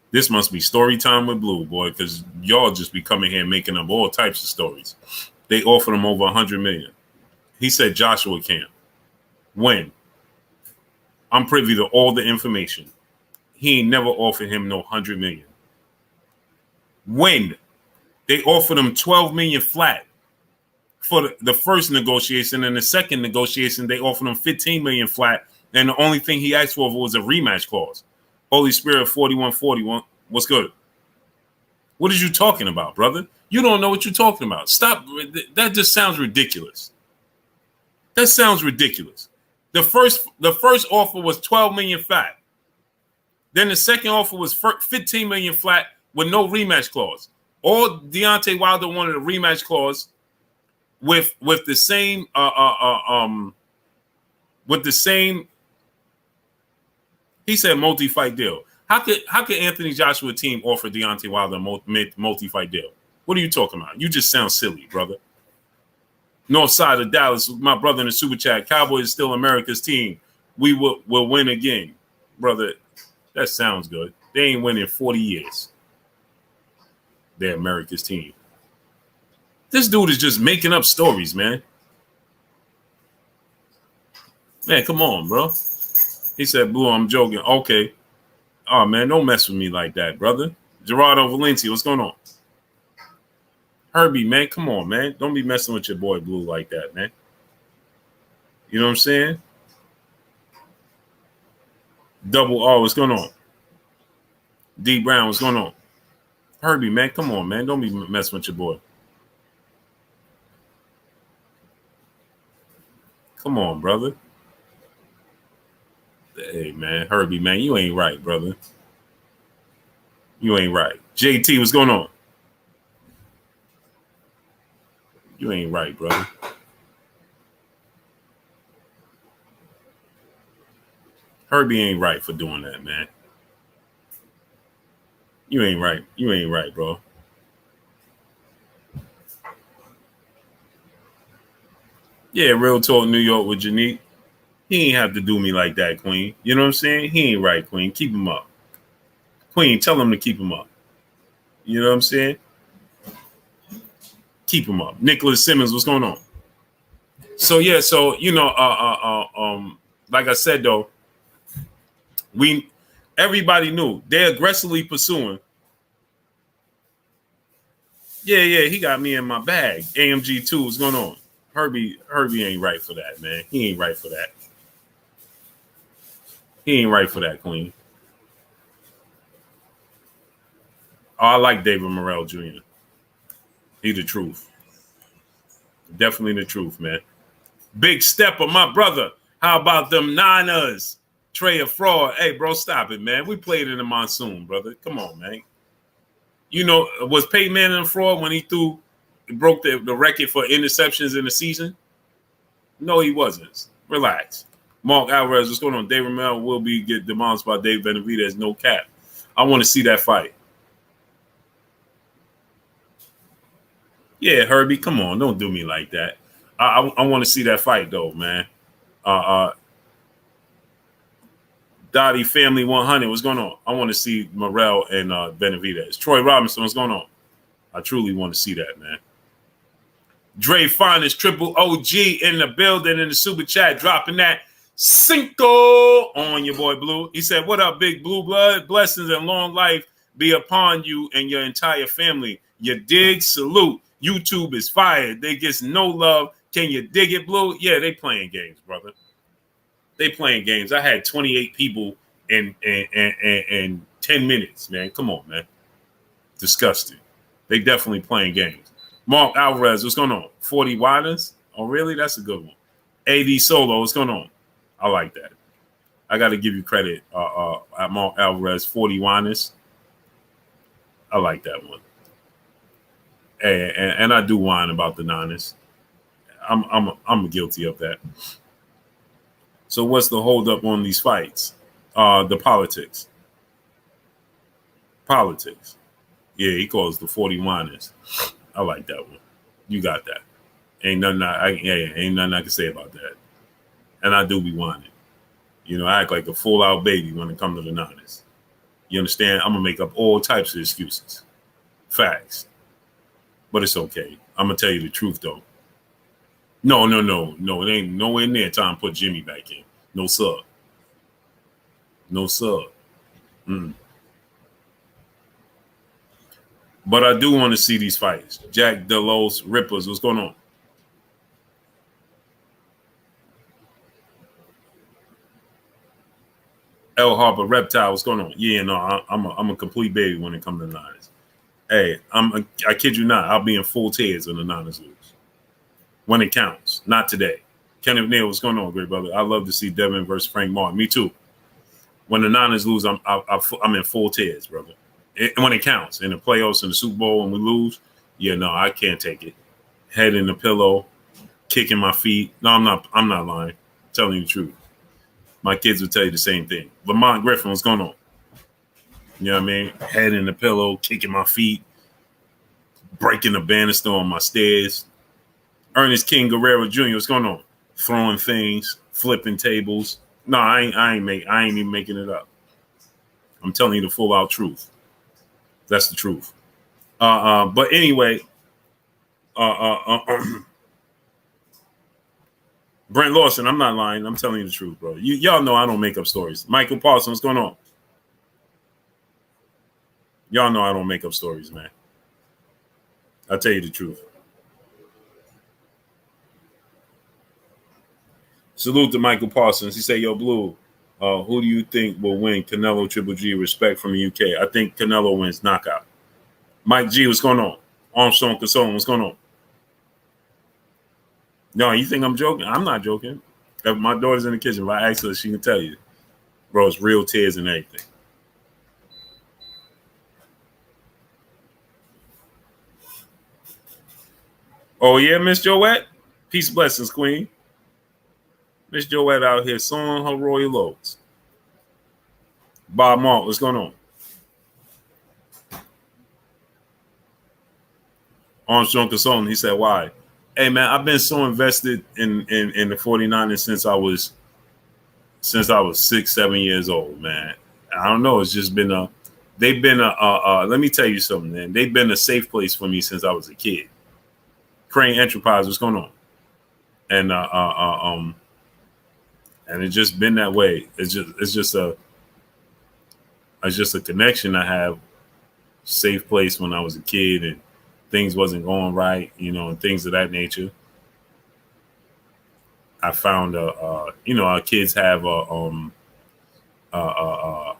This must be story time with Blue, boy, because y'all just be coming here making up all types of stories. They offered him over $100 million. He said Joshua can't. When? I'm privy to all the information. He ain't never offered him no $100 million. When? They offered him $12 million flat for the first negotiation, and the second negotiation they offered him $15 million flat, and the only thing he asked for was a rematch clause. Holy Spirit 4141. What's good? What are you talking about, brother? You don't know what you're talking about. Stop. That just sounds ridiculous. That sounds ridiculous. The first offer was $12 million flat. Then the second offer was $15 million flat with no rematch clause. All Deontay Wilder wanted a rematch clause with the same he said multi-fight deal. How could Anthony Joshua team offer Deontay Wilder a multi-fight deal? What are you talking about? You just sound silly, brother. North side of Dallas, my brother in the super chat. Cowboys is still America's team. We will win again, brother. That sounds good. They ain't winning 40 years. They're America's team. This dude is just making up stories, man. Man, come on, bro. He said, Blue, I'm joking. Okay. Oh, man, don't mess with me like that, brother. Gerardo Valencia, what's going on? Herbie, man, come on, man. Don't be messing with your boy Blue like that, man. You know what I'm saying? Double R, what's going on? D Brown, what's going on? Herbie, man, come on, man. Don't be messing with your boy. Come on, brother. Hey, man, Herbie, man, you ain't right, brother. You ain't right. JT, what's going on? You ain't right, brother. Herbie ain't right for doing that, man. You ain't right. You ain't right, bro. Yeah, real talk, New York with Janique. He ain't have to do me like that, Queen. You know what I'm saying? He ain't right, Queen. Keep him up. Queen, tell him to keep him up. You know what I'm saying? Keep him up. Nicholas Simmons, what's going on? So, yeah, so, you know, like I said, though, everybody knew. They're aggressively pursuing. Yeah, he got me in my bag. AMG 2, what's going on? Herbie ain't right for that, man. He ain't right for that. He ain't right for that, Queen. Oh, I like David Morrell Jr. He the truth. Definitely the truth, man. Big Stepper, my brother. How about them Niners? Trey of fraud. Hey, bro, stop it, man. We played in the monsoon, brother. Come on, man. You know, was Peyton Manning a fraud when he broke the record for interceptions in the season? No, he wasn't. Relax. Mark Alvarez, what's going on? David Mel will get demolished by Dave Benavidez. No cap. I want to see that fight. Yeah, Herbie, come on. Don't do me like that. I want to see that fight, though, man. Dottie Family 100, what's going on? I want to see Morrell and Benavidez. Troy Robinson, what's going on? I truly want to see that, man. Dre Finest, Triple OG in the building in the super chat, dropping that Cinco on your boy Blue. He said, what up, big blue blood? Blessings and long life be upon you and your entire family. You dig? Salute. YouTube is fired. They get no love. Can you dig it, Blue? Yeah, they playing games, brother. They playing games. I had 28 people in 10 minutes, man. Come on, man. Disgusting. They definitely playing games. Mark Alvarez, what's going on? 40 Widens? Oh, really? That's a good one. AD Solo, what's going on? I like that. I got to give you credit. At Mark Alvarez, 40 Widens. I like that one. And I do whine about the Niners. I'm guilty of that. So what's the holdup on these fights? The politics. Politics. Yeah, he calls the 40 Winers. I like that one. You got that. Ain't nothing I can say about that. And I do be whining. You know, I act like a full-out baby when it comes to the Niners. You understand? I'm going to make up all types of excuses. Facts. But it's okay. I'm going to tell you the truth, though. No. It ain't nowhere near time to put Jimmy back in. No, sir. No, sir. But I do want to see these fights. Jack Delos Rippers, what's going on? L Harper Reptile, what's going on? Yeah, no, I'm a complete baby when it comes to the Niners. Hey, I kid you not, I'll be in full tears when the Niners lose. When it counts, not today. Kenneth Neal, what's going on, great brother? I love to see Devin versus Frank Martin. Me too. When the Niners lose, I'm in full tears, brother. When it counts in the playoffs and the Super Bowl, when we lose, yeah, no, I can't take it. Head in the pillow, kicking my feet. No, I'm not lying. I'm telling you the truth. My kids will tell you the same thing. Lamont Griffin, what's going on? You know what I mean? Head in the pillow, kicking my feet, breaking the banister on my stairs. Ernest King Guerrero Jr., what's going on? Throwing things, flipping tables. No, I ain't even making it up. I'm telling you the full out truth. That's the truth. But anyway, Brent Lawson, I'm not lying. I'm telling you the truth, bro. Y'all know I don't make up stories. Michael Paulson, what's going on? Y'all know I don't make up stories, man. I'll tell you the truth. Salute to Michael Parsons. He said, yo, Blue, who do you think will win Canelo Triple G? Respect from the UK. I think Canelo wins knockout. Mike G, what's going on? Armstrong Consoling, what's going on? No, you think I'm joking? I'm not joking. If my daughter's in the kitchen, if I ask her, she can tell you. Bro, it's real tears and everything. Oh, yeah, Miss Joette? Peace, blessings, Queen. Miss Joette out here sewing her royal loads. Bob Mark, what's going on? Armstrong Consulting, he said, why? Hey, man, I've been so invested in the 49ers since I was 6-7 years old, man. I don't know. It's just been let me tell you something, man. They've been a safe place for me since I was a kid. Crane Enterprise, what's going on? And it's just been that way. It's just a connection I have. Safe place when I was a kid and things wasn't going right, you know, and things of that nature. I found our kids have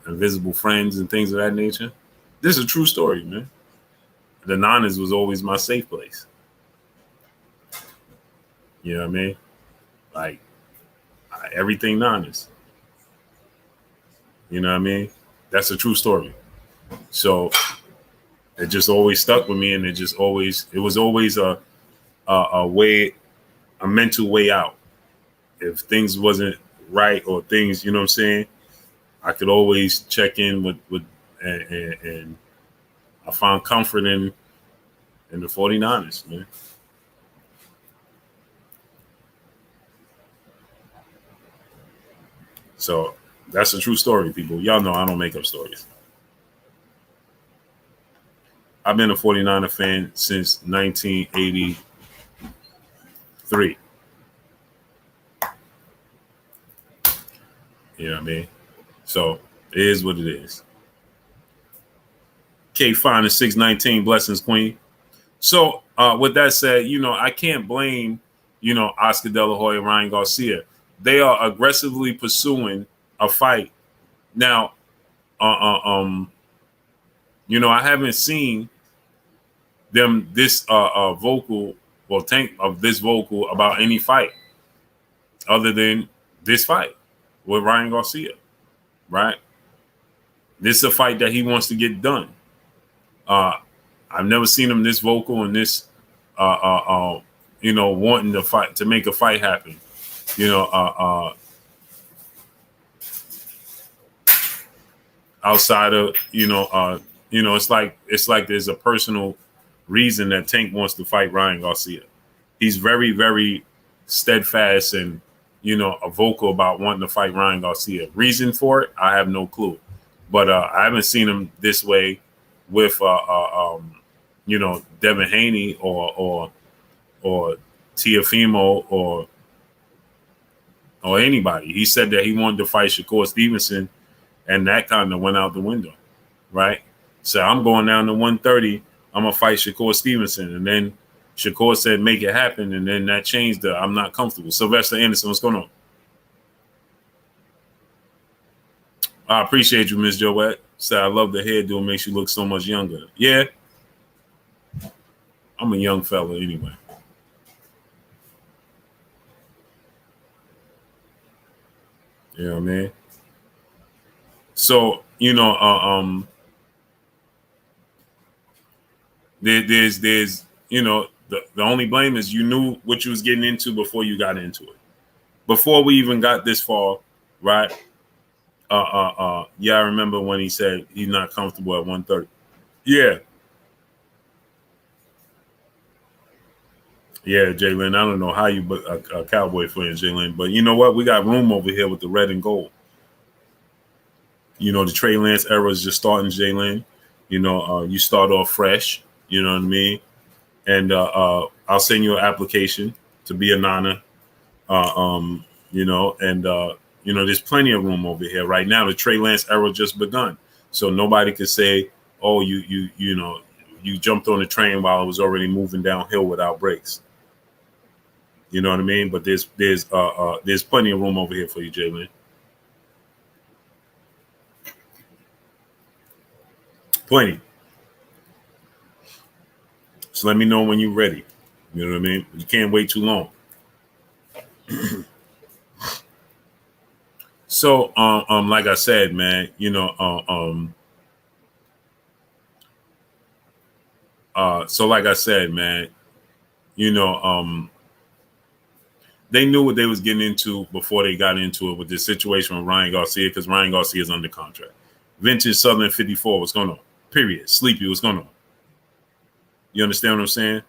invisible friends and things of that nature. This is a true story, man. The Niners was always my safe place. You know what I mean? Like everything Niners. You know what I mean? That's a true story. So It just always stuck with me, and it was always a way, a mental way out. If things wasn't right or things, you know what I'm saying, I could always check in with and I found comfort in the 49ers, man. So that's a true story, people. Y'all know I don't make up stories. I've been a 49er fan since 1983. You know what I mean? So it is what it is. K Fine is 619. Blessings, Queen. So with that said, I can't blame, Oscar De La Hoya, Ryan Garcia. They are aggressively pursuing a fight. Now, I haven't seen them this vocal or think of this vocal about any fight other than this fight with Ryan Garcia, right? This is a fight that he wants to get done. I've never seen him this vocal and this, wanting to fight, to make a fight happen. Outside of, it's like there's a personal reason that Tank wants to fight Ryan Garcia. He's very, very steadfast and, a vocal about wanting to fight Ryan Garcia. Reason for it, I have no clue. But I haven't seen him this way with, Devin Haney or Teofimo or anybody. He said that he wanted to fight Shakur Stevenson, and that kind of went out the window, right? So I'm going down to 130. I'm going to fight Shakur Stevenson. And then Shakur said, make it happen. And then that changed the I'm not comfortable. Sylvester Anderson, what's going on? I appreciate you, Miss Joette. Said, I love the hairdo. It makes you look so much younger. Yeah. I'm a young fella anyway. You know what I mean? So, there's the only blame is you knew what you was getting into before you got into it. Before we even got this far, right? Yeah, I remember when he said he's not comfortable at 130. Yeah. Yeah, Jalen, I don't know how you a Cowboy fan, Jalen, but you know what? We got room over here with the red and gold. The Trey Lance era is just starting, Jalen. You start off fresh, you know what I mean? And I'll send you an application to be a Nana, there's plenty of room over here right now. The Trey Lance era just begun. So nobody could say, oh, you jumped on the train while it was already moving downhill without brakes. You know what I mean? But there's plenty of room over here for you, Jalen. Plenty. So let me know when you're ready. You know what I mean? You can't wait too long. So, like I said, man, they knew what they was getting into before they got into it with this situation with Ryan Garcia, because Ryan Garcia is under contract. Vintage Southern 54, what's going on? Period. Sleepy, what's going on? You understand what I'm saying?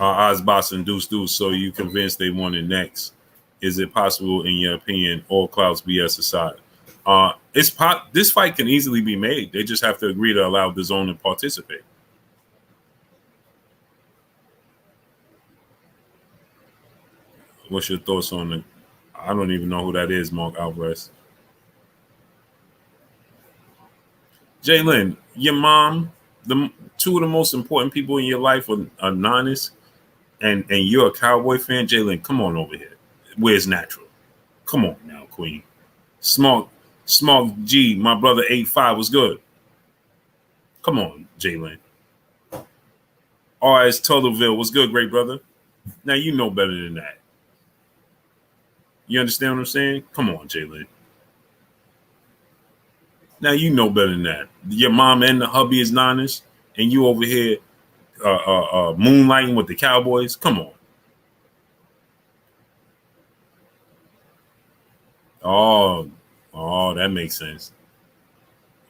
Oz Boss and Deuce Deuce, so you convinced they want it next. Is it possible, in your opinion, all clouds BS aside? This fight can easily be made. They just have to agree to allow DAZN to participate. What's your thoughts on it? I don't even know who that is, Mark Alvarez. Jalen, your mom, two of the most important people in your life are Nanas, and you're a Cowboy fan. Jalen, come on over here. Where's natural? Come on now, Queen. Small G, my brother 8'5" was good. Come on, Jalen. R.S. Tuttleville was good, great brother. Now you know better than that. You understand what I'm saying? Come on, Jalen. Now you know better than that. Your mom and the hubby is Niners, and you over here moonlighting with the Cowboys. Come on. Oh, that makes sense.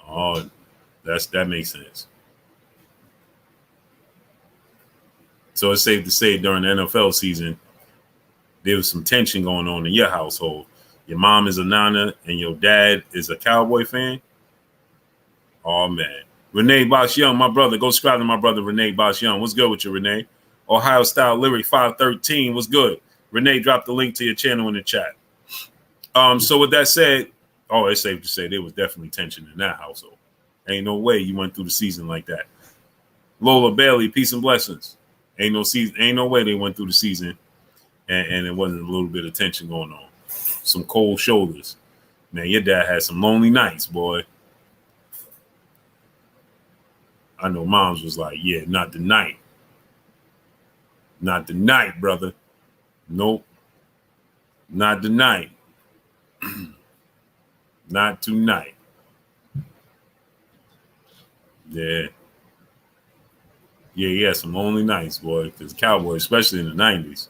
Oh, that makes sense. So it's safe to say during the NFL season, there was some tension going on in your household. Your mom is a Niner and your dad is a Cowboy fan. Oh man, Renee Bosh Young, my brother. Go subscribe to my brother Renee Bosh Young. What's good with you, Renee? Ohio Style Lyric 513. What's good? Renee, drop the link to your channel in the chat. So with that said, it's safe to say there was definitely tension in that household. Ain't no way you went through the season like that. Lola Bailey, peace and blessings. Ain't no way they went through the season and it wasn't a little bit of tension going on. Some cold shoulders. Man, your dad had some lonely nights, boy. I know moms was like, yeah, not tonight. Not tonight, brother. Nope. Not tonight. Not tonight. Yeah. Yeah, some lonely nights, boy. Because Cowboys, especially in the 90s,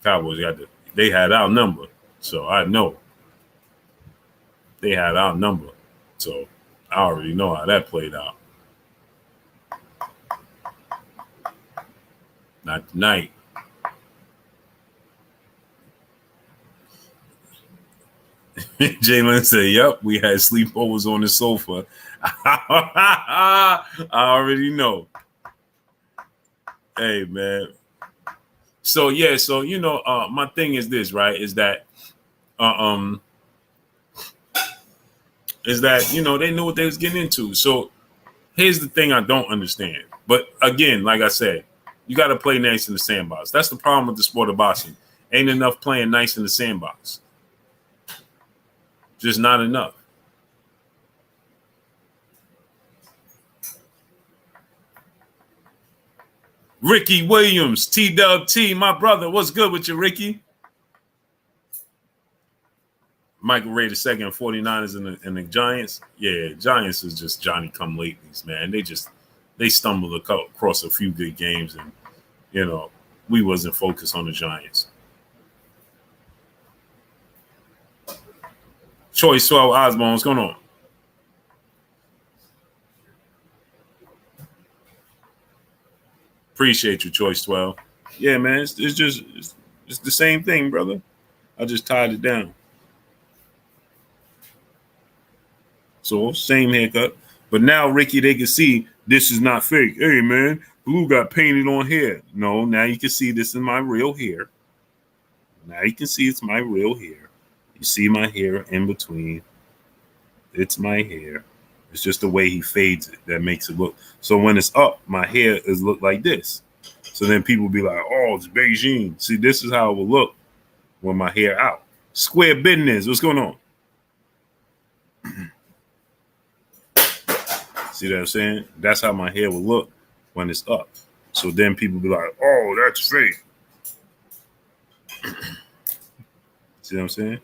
Cowboys they had our number. So I know. They had our number. So I already know how that played out. Not tonight. Jalen said, yep, we had sleepovers on the sofa. I already know. Hey, man. So, yeah, my thing is this, right, is that, they knew what they was getting into. So here's the thing I don't understand. But again, like I said, you got to play nice in the sandbox. That's the problem with the sport of boxing. Ain't enough playing nice in the sandbox. Just not enough. Ricky Williams, T-Dub-T, my brother. What's good with you, Ricky? Michael Ray II, 49ers and the Giants. Yeah, Giants is just Johnny-come-latelys, man. They stumbled across a few good games, and, we wasn't focused on the Giants. Choice 12 Osborne, what's going on? Appreciate you, Choice 12. Yeah, man, it's the same thing, brother. I just tied it down. So, same haircut. But now, Ricky, they can see this is not fake. Hey, man, blue got painted on hair. No, now you can see this is my real hair. Now you can see it's my real hair. You see my hair in between. It's my hair. It's just the way he fades it that makes it look. So when it's up, my hair is look like this. So then people be like, oh, it's Beijing. See, this is how it will look with my hair out. Square business. What's going on? See what I'm saying? That's how my hair will look when it's up. So then people be like, oh, that's fake. See what I'm saying?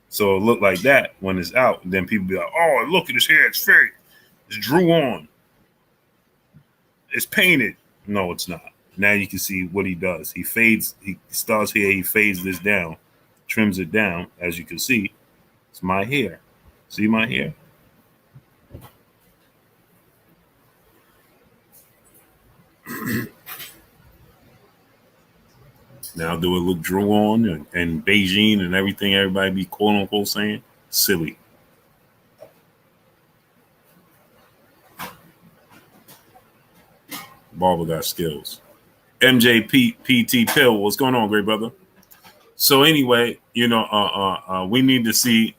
So it look like that when it's out. And then people be like, oh, look at his hair. It's fake. It's drew on. It's painted. No, it's not. Now you can see what he does. He fades. He starts here. He fades this down, trims it down. As you can see, it's my hair. See my hair? Now, do it look drew on and Beijing and everything everybody be quote unquote saying? Silly. Barber got skills. MJP PT Pill, what's going on, great brother? So anyway, we need to see.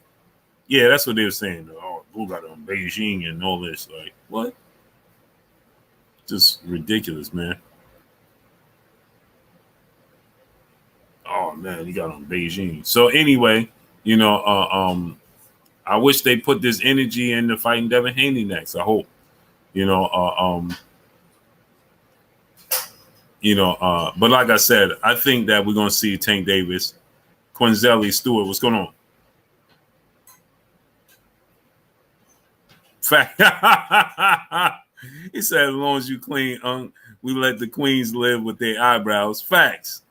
Yeah, that's what they were saying. Oh, Blue got on Beijing and all this. Like, what? Just ridiculous, man. Oh man, he got on Beijing. So anyway, I wish they put this energy into fighting Devin Haney next. I hope, but like I said, I think that we're gonna see Tank Davis, Quinzelli, Stewart. What's going on? Fact. He said, as long as you clean, we let the queens live with their eyebrows. Facts.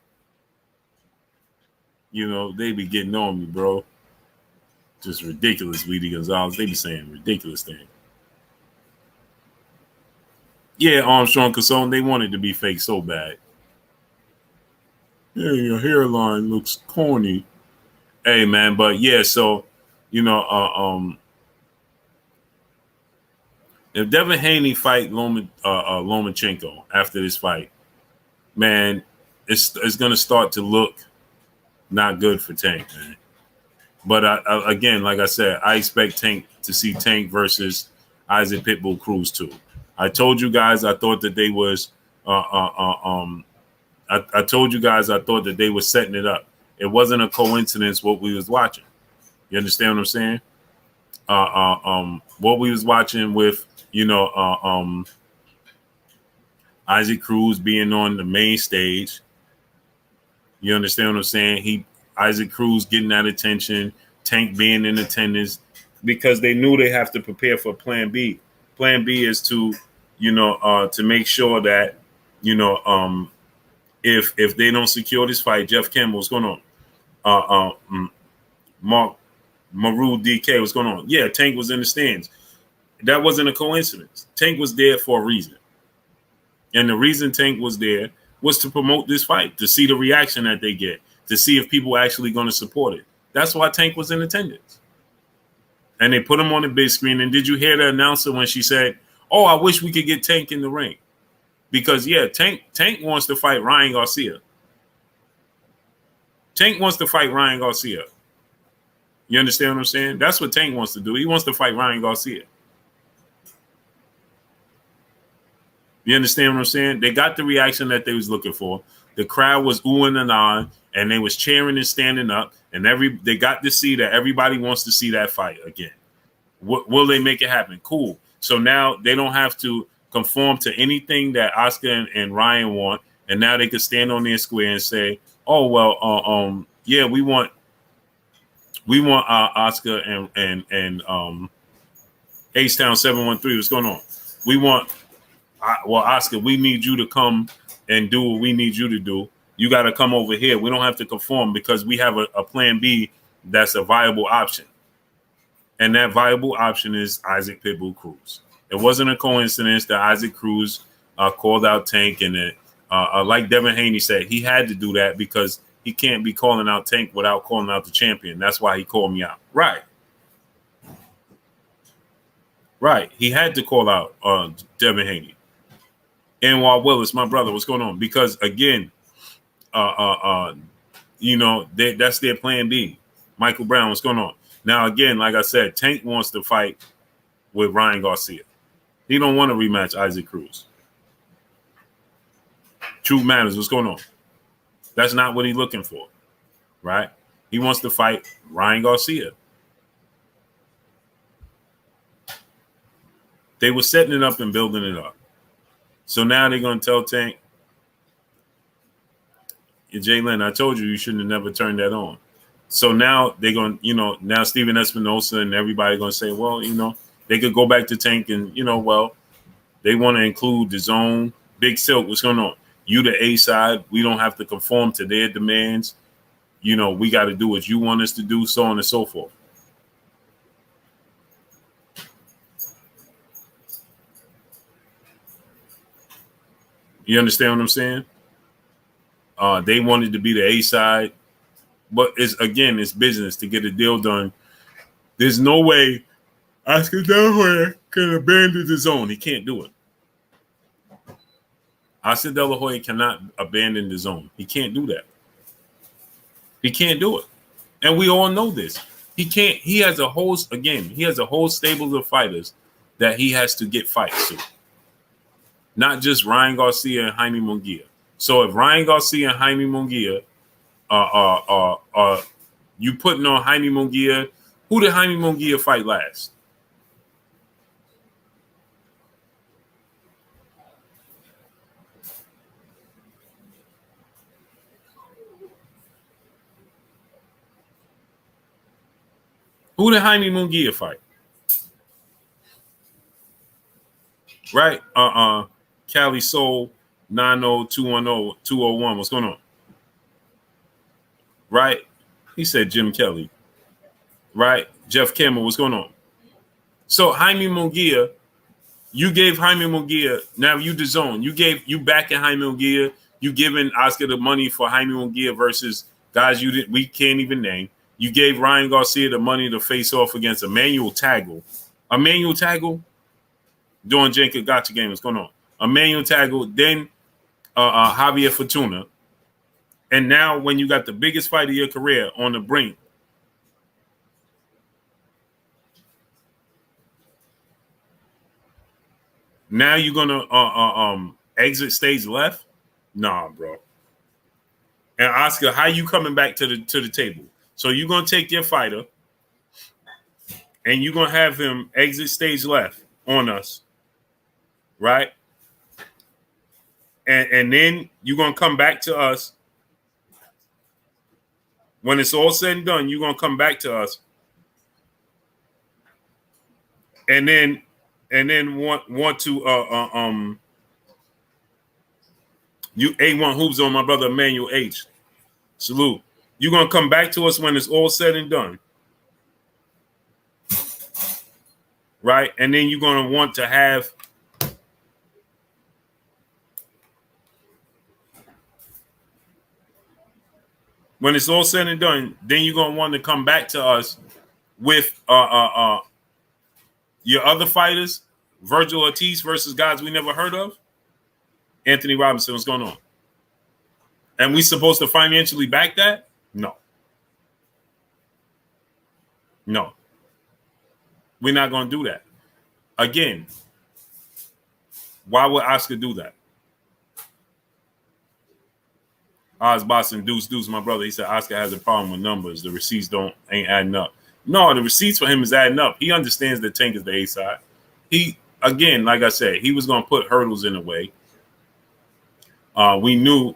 You know, they be getting on me, bro. Just ridiculous, Weedy Gonzalez. They be saying ridiculous things. Yeah, Armstrong Casone, they wanted to be fake so bad. Yeah, your hairline looks corny. Hey, man, but yeah, so, you know, if Devin Haney fight Lomachenko after this fight, man, it's going to start to look not good for Tank, man. But again, like I said, I expect Tank to see Tank versus Isaac Pitbull Cruz too. I told you guys I thought that they was I told you guys I thought that they were setting it up. It wasn't a coincidence what we was watching. You understand what I'm saying? What we was watching with, you know, Isaac Cruz being on the main stage. You understand what I'm saying? Isaac Cruz getting that attention, Tank being in attendance, because they knew they have to prepare for Plan B. Plan B is to, you know, to make sure that, you know, if they don't secure this fight, Jeff Campbell, what's going on? Mark Maru DK, what's going on? Yeah, Tank was in the stands. That wasn't a coincidence. Tank was there for a reason. And the reason Tank was there was to promote this fight, to see the reaction that they get, to see if people are actually going to support it. That's why Tank was in attendance. And they put him on the big screen. And did you hear the announcer when she said, "Oh, I wish we could get Tank in the ring"? Because, yeah, Tank wants to fight Ryan Garcia. Tank wants to fight Ryan Garcia. You understand what I'm saying? That's what Tank wants to do. He wants to fight Ryan Garcia. You understand what I'm saying? They got the reaction that they was looking for. The crowd was oohing and ahhing, and they was cheering and standing up, and they got to see that everybody wants to see that fight again. Will they make it happen? Cool. So now they don't have to conform to anything that Oscar and Ryan want, and now they can stand on their square and say, "Oh well, yeah, we want Oscar and H Town 713. What's going on? We want." Well, Oscar, we need you to come and do what we need you to do. You got to come over here. We don't have to conform because we have a plan B that's a viable option. And that viable option is Isaac Pitbull Cruz. It wasn't a coincidence that Isaac Cruz called out Tank. And like Devin Haney said, he had to do that because he can't be calling out Tank without calling out the champion. That's why he called me out. Right. He had to call out Devin Haney. Anwar Willis, my brother, what's going on? Because again, you know, that's their plan B. Michael Brown, what's going on? Now, again, like I said, Tank wants to fight with Ryan Garcia. He don't want to rematch Isaac Cruz. Truth matters. What's going on? That's not what he's looking for, right? He wants to fight Ryan Garcia. They were setting it up and building it up. So now they're going to tell Tank, Jalen, I told you shouldn't have never turned that on. So now they're going to, you know, now Steven Espinosa and everybody going to say, well, you know, they could go back to Tank and, you know, well, they want to include DAZN. Big Silk, what's going on? You the A side. We don't have to conform to their demands. You know, we got to do what you want us to do, so on and so forth. You understand what I'm saying? They wanted to be the A side, but it's business to get a deal done. There's no way Oscar De La Hoya can abandon the zone. He can't do it. Oscar De La Hoya cannot abandon the zone. He can't do that. He can't do it. And we all know this. He can't. He has a whole stable of fighters that he has to get fights to. Not just Ryan Garcia and Jaime Munguia. So if Ryan Garcia and Jaime Munguia you putting on Jaime Munguia, who did Jaime Munguia fight last? Who did Jaime Munguia fight? right? Cali Soul 90210-201. What's going on? Right? He said Jim Kelly. Right? Jeff Campbell, what's going on? So Jaime Munguia, you gave Jaime Munguia, now you DAZN. You backing Jaime Munguia. You giving Oscar the money for Jaime Munguia versus guys we can't even name. You gave Ryan Garcia the money to face off against Emmanuel Tagle. Emmanuel Tagle doing Jenka Gotcha game. What's going on? Emmanuel Tagle, then Javier Fortuna. And now when you got the biggest fight of your career on the brink, now you're gonna exit stage left? Nah, bro. And Oscar, how you coming back to the table? So you're gonna take your fighter and you're gonna have him exit stage left on us, right? And then you're gonna come back to us. When it's all said and done, you're gonna come back to us. And then want to you A1 hoops on my brother Emmanuel H. Salute. You're gonna come back to us when it's all said and done. Right? And then you're gonna want to have when it's all said and done, then you're gonna want to come back to us with your other fighters, Virgil Ortiz versus guys we never heard of. Anthony Robinson, what's going on? And we supposed to financially back that? No. No. We're not going to do that. Again, why would Oscar do that? Oz Boston, Deuce, my brother. He said Oscar has a problem with numbers. The receipts ain't adding up. No, the receipts for him is adding up. He understands that Tank is the A side. He, again, like I said, he was going to put hurdles in the way. We knew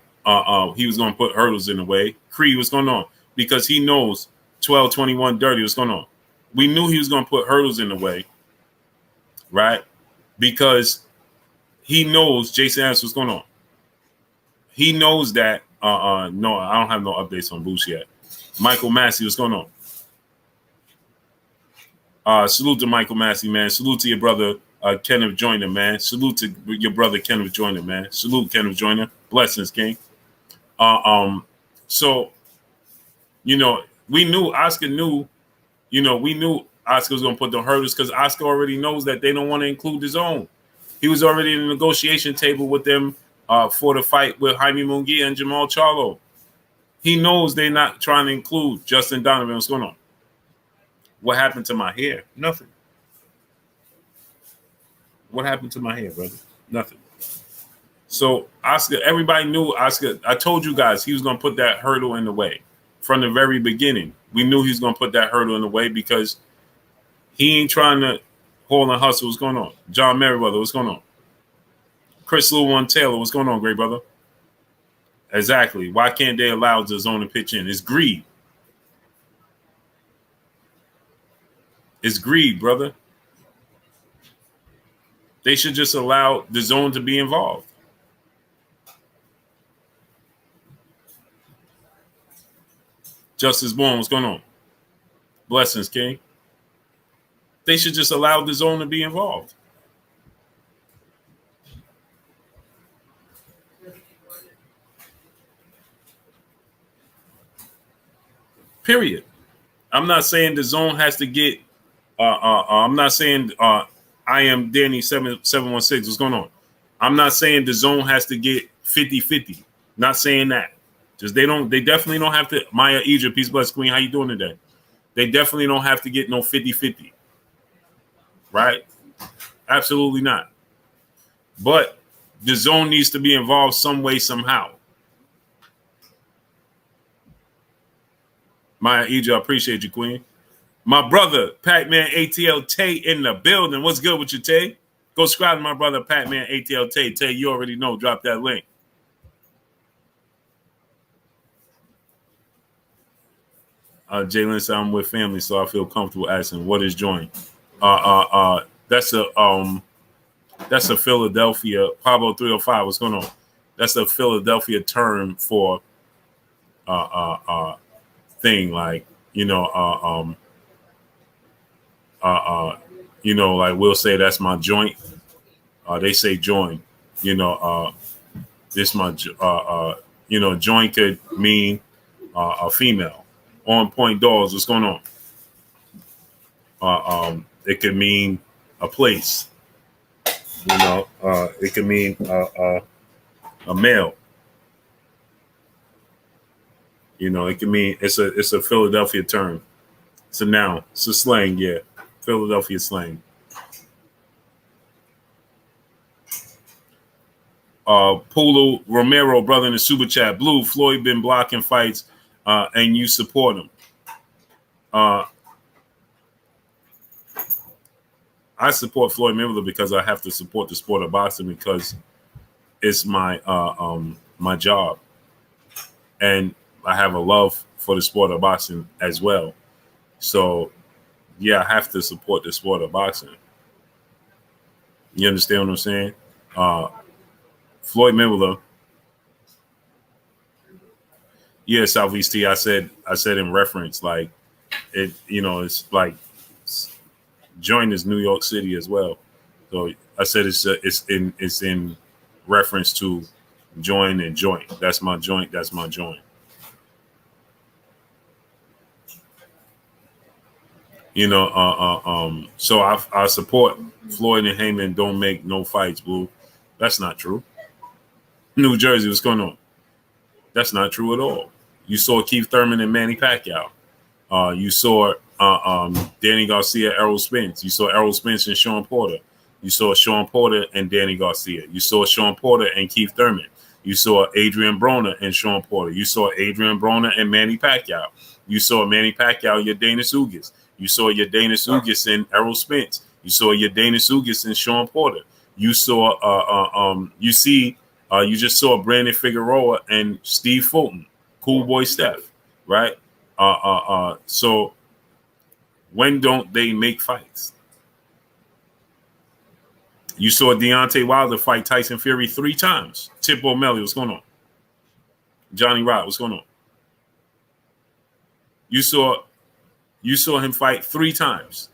he was going to put hurdles in the way. Creed, what's going on? Because he knows 12-21 dirty, what's going on? We knew he was going to put hurdles in the way, right? Because he knows Jason Anderson, what's going on? He knows that. No, I don't have no updates on Boost yet. Michael Massey, what's going on? Salute to Michael Massey, man. Salute to your brother, Kenneth Joyner, man. Salute to your brother, Kenneth Joyner, man. Salute, Kenneth Joyner. Blessings, King. So, we knew Oscar knew, we knew Oscar was going to put the hurdles because Oscar already knows that they don't want to include his own. He was already in the negotiation table with them for the fight with Jaime Munguia and Jamal Charlo. He knows they're not trying to include Justin Donovan. What's going on? What happened to my hair? Nothing. What happened to my hair, brother? Nothing. So Oscar, everybody knew Oscar. I told you guys he was going to put that hurdle in the way from the very beginning. We knew he was going to put that hurdle in the way because he ain't trying to haul and hustle. What's going on? John Merriweather, what's going on? Chris Lewin Taylor, what's going on, great brother? Exactly. Why can't they allow DAZN to pitch in? It's greed. It's greed, brother. They should just allow DAZN to be involved. Justice Bourne, what's going on? Blessings, King. They should just allow DAZN to be involved. Period. I'm not saying DAZN has to get. I'm not saying I am Danny 716. What's going on? I'm not saying DAZN has to get 50-50. Not saying that. Just they definitely don't have to. Maya Egypt, peace bless queen. How you doing today? They definitely don't have to get no 50-50. Right? Absolutely not. But DAZN needs to be involved some way, somehow. Maya Egypt, I appreciate you, queen. My brother, Pac-Man ATL Tay in the building. What's good with you, Tay? Go subscribe to my brother, Pac-Man ATL Tay. Tay, you already know. Drop that link. Jalen said I'm with family, so I feel comfortable asking, what is join? That's a That's a Philadelphia Pablo 305. What's going on? That's a Philadelphia term for thing, like like we'll say that's my joint. They say join. This my joint could mean a female. On point dolls. What's going on? It could mean a place. It could mean a male. It can mean it's a Philadelphia term. It's a noun. It's a slang, yeah. Philadelphia slang. Polo Romero, brother in the super chat. Blue, Floyd been blocking fights, and you support him. I support Floyd Mayweather because I have to support the sport of boxing because it's my my job, and I have a love for the sport of boxing as well. So, yeah, I have to support the sport of boxing. You understand what I'm saying? Floyd Mayweather. Yeah, Southeast T. I said in reference, like it. It's like joint is New York City as well. So I said it's in reference to join and joint. That's my joint. That's my joint. So I support Floyd and Haymon don't make no fights, boo. That's not true. New Jersey, what's going on? That's not true at all. You saw Keith Thurman and Manny Pacquiao. You saw Danny Garcia, Errol Spence. You saw Errol Spence and Sean Porter. You saw Sean Porter and Danny Garcia. You saw Sean Porter and Keith Thurman. You saw Adrian Broner and Sean Porter. You saw Adrian Broner and Manny Pacquiao. You saw Manny Pacquiao, Yordenis Ugas. You saw Yordenis Ugas and Errol Spence. You saw Yordenis Ugas and Sean Porter. You saw you just saw Brandon Figueroa and Steve Fulton, Cool Boy Steph, right? So when don't they make fights? You saw Deontay Wilder fight Tyson Fury 3 times. Tip O'Malley, what's going on? Johnny Rod, what's going on? You saw him fight 3 times.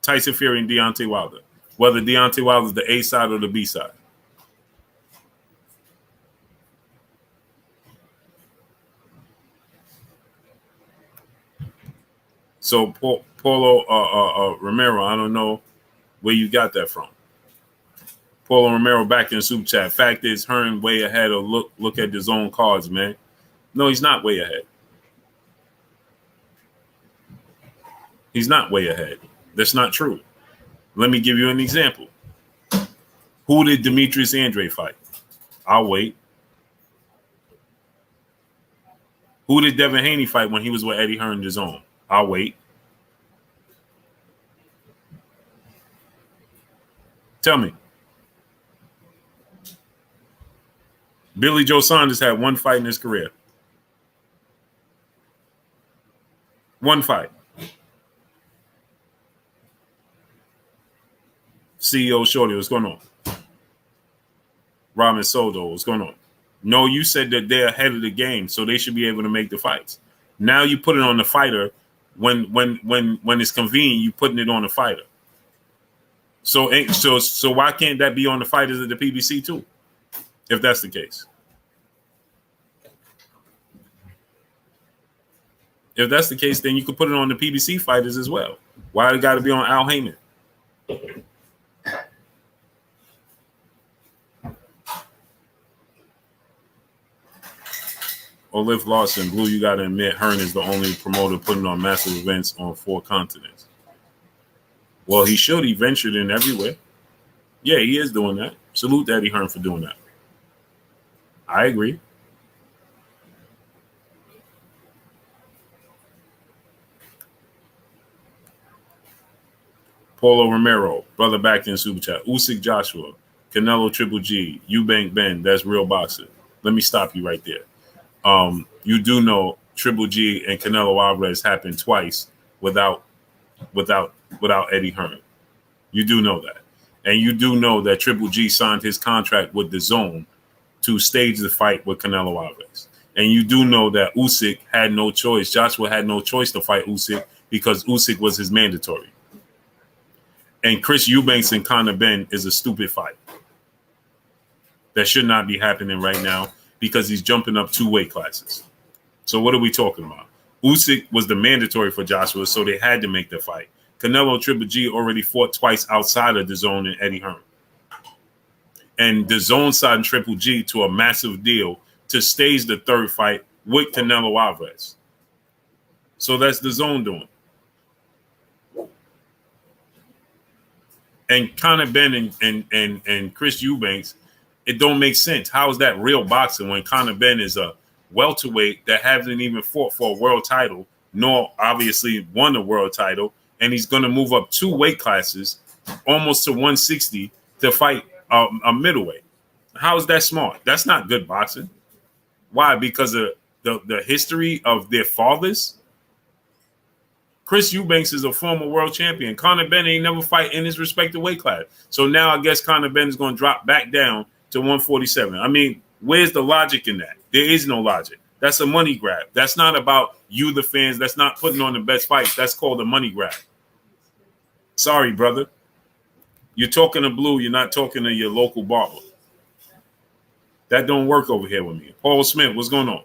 Tyson Fury and Deontay Wilder. Whether Deontay Wilder is the A side or the B side. So Paulo Romero, I don't know where you got that from. Paulo Romero back in the super chat. Fact is, Hearn way ahead. Or look at his own cards, man. No, he's not way ahead. He's not way ahead. That's not true. Let me give you an example. Who did Demetrius Andrade fight? I'll wait. Who did Devin Haney fight when he was with Eddie Hearn in his own? I'll wait. Tell me. Billy Joe Saunders had 1 fight in his career. 1 fight. CEO Shorty, what's going on? Ramen Soto, what's going on? No, you said that they're ahead of the game, so they should be able to make the fights. Now you put it on the fighter when it's convenient. You putting it on the fighter. So why can't that be on the fighters at the PBC too? If that's the case. If that's the case, then you could put it on the PBC fighters as well. Why it got to be on Al Haymon? Olive Lawson, Blue, you got to admit, Hearn is the only promoter putting on massive events on 4 continents. Well, he should. He ventured in everywhere. Yeah, he is doing that. Salute Eddie Hearn for doing that. I agree. Paulo Romero, brother back in super chat. Usyk Joshua, Canelo Triple G, Eubank Ben, that's real boxing. Let me stop you right there. You do know Triple G and Canelo Alvarez happened twice without Eddie Hearn. You do know that. And you do know that Triple G signed his contract with DAZN to stage the fight with Canelo Alvarez. And you do know that Usyk had no choice. Joshua had no choice to fight Usyk because Usyk was his mandatory. And Chris Eubanks and Conor Benn is a stupid fight. That should not be happening right now because he's jumping up 2 weight classes. So what are we talking about? Usyk was the mandatory for Joshua, so they had to make the fight. Canelo and Triple G already fought twice outside of DAZN and Eddie Hearn. And DAZN signed Triple G to a massive deal to stage the 3rd fight with Canelo Alvarez. So that's DAZN doing. And Conor Benn and Chris Eubanks, it don't make sense. How is that real boxing when Conor Benn is a welterweight that hasn't even fought for a world title, nor obviously won a world title, and he's going to move up 2 weight classes, almost to 160, to fight a middleweight? How is that smart? That's not good boxing. Why? Because of the history of their fathers? Chris Eubanks is a former world champion. Conor Benn ain't never fight in his respective weight class. So now I guess Conor Benn is going to drop back down to 147. I mean, where's the logic in that? There is no logic. That's a money grab. That's not about you, the fans. That's not putting on the best fights. That's called a money grab. Sorry, brother. You're talking to Blue. You're not talking to your local barber. That don't work over here with me. Paul Smith, what's going on?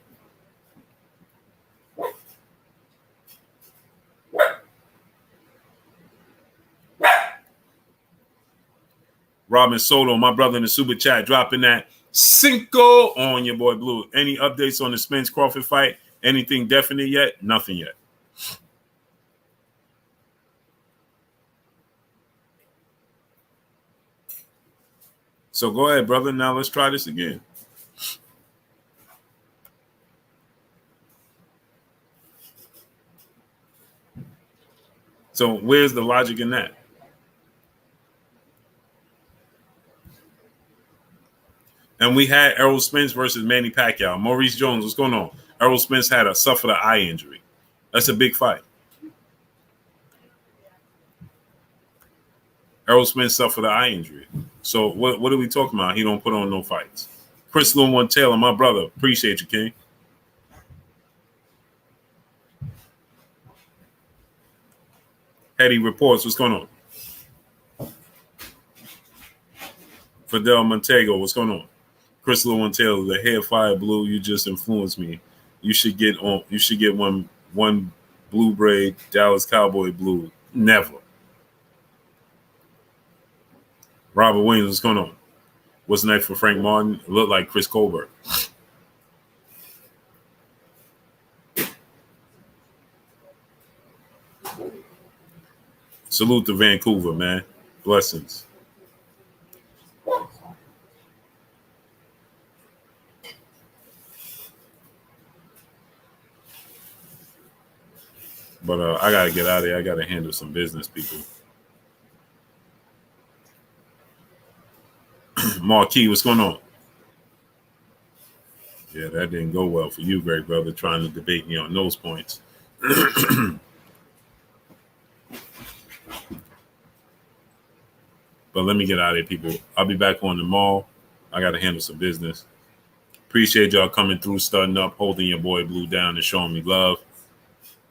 Robin Soto, my brother in the super chat, dropping that Cinco on your boy Blue. Any updates on the Spence Crawford fight? Anything definite yet? Nothing yet. So go ahead, brother. Now let's try this again. So where's the logic in that? And we had Errol Spence versus Manny Pacquiao. Maurice Jones, what's going on? Errol Spence suffered an eye injury. That's a big fight. Errol Spence suffered an eye injury. So what are we talking about? He don't put on no fights. Chris Lewin Taylor, my brother. Appreciate you, King. Eddie Reports, what's going on? Fidel Montego, what's going on? Chris Lewin Taylor, the hair fire Blue, you just influenced me. You should get one blue braid, Dallas Cowboy blue. Never. Robert Williams, what's going on? What's next for Frank Martin? It looked like Chris Colbert. Salute to Vancouver, man. Blessings. But I got to get out of here. I got to handle some business, people. Marquis, what's going on? Yeah, that didn't go well for you, great brother, trying to debate me on those points. But let me get out of here, people. I'll be back on tomorrow. I got to handle some business. Appreciate y'all coming through, starting up, holding your boy Blue down and showing me love.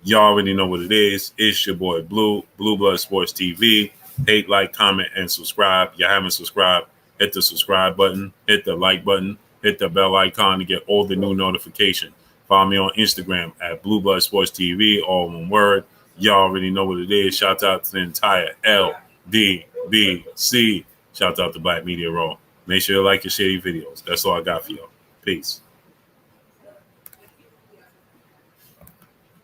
Y'all already know what it is. It's your boy Blue, Blue Blood Sports TV. Hate, like, comment, and subscribe. If you haven't subscribed, hit the subscribe button, hit the like button, hit the bell icon to get all the new notifications. Follow me on Instagram at Blue Blood Sports TV, all one word. Y'all already know what it is. Shout out to the entire LDBC. Shout out to Black Media Raw. Make sure you like and share your videos. That's all I got for y'all. Peace.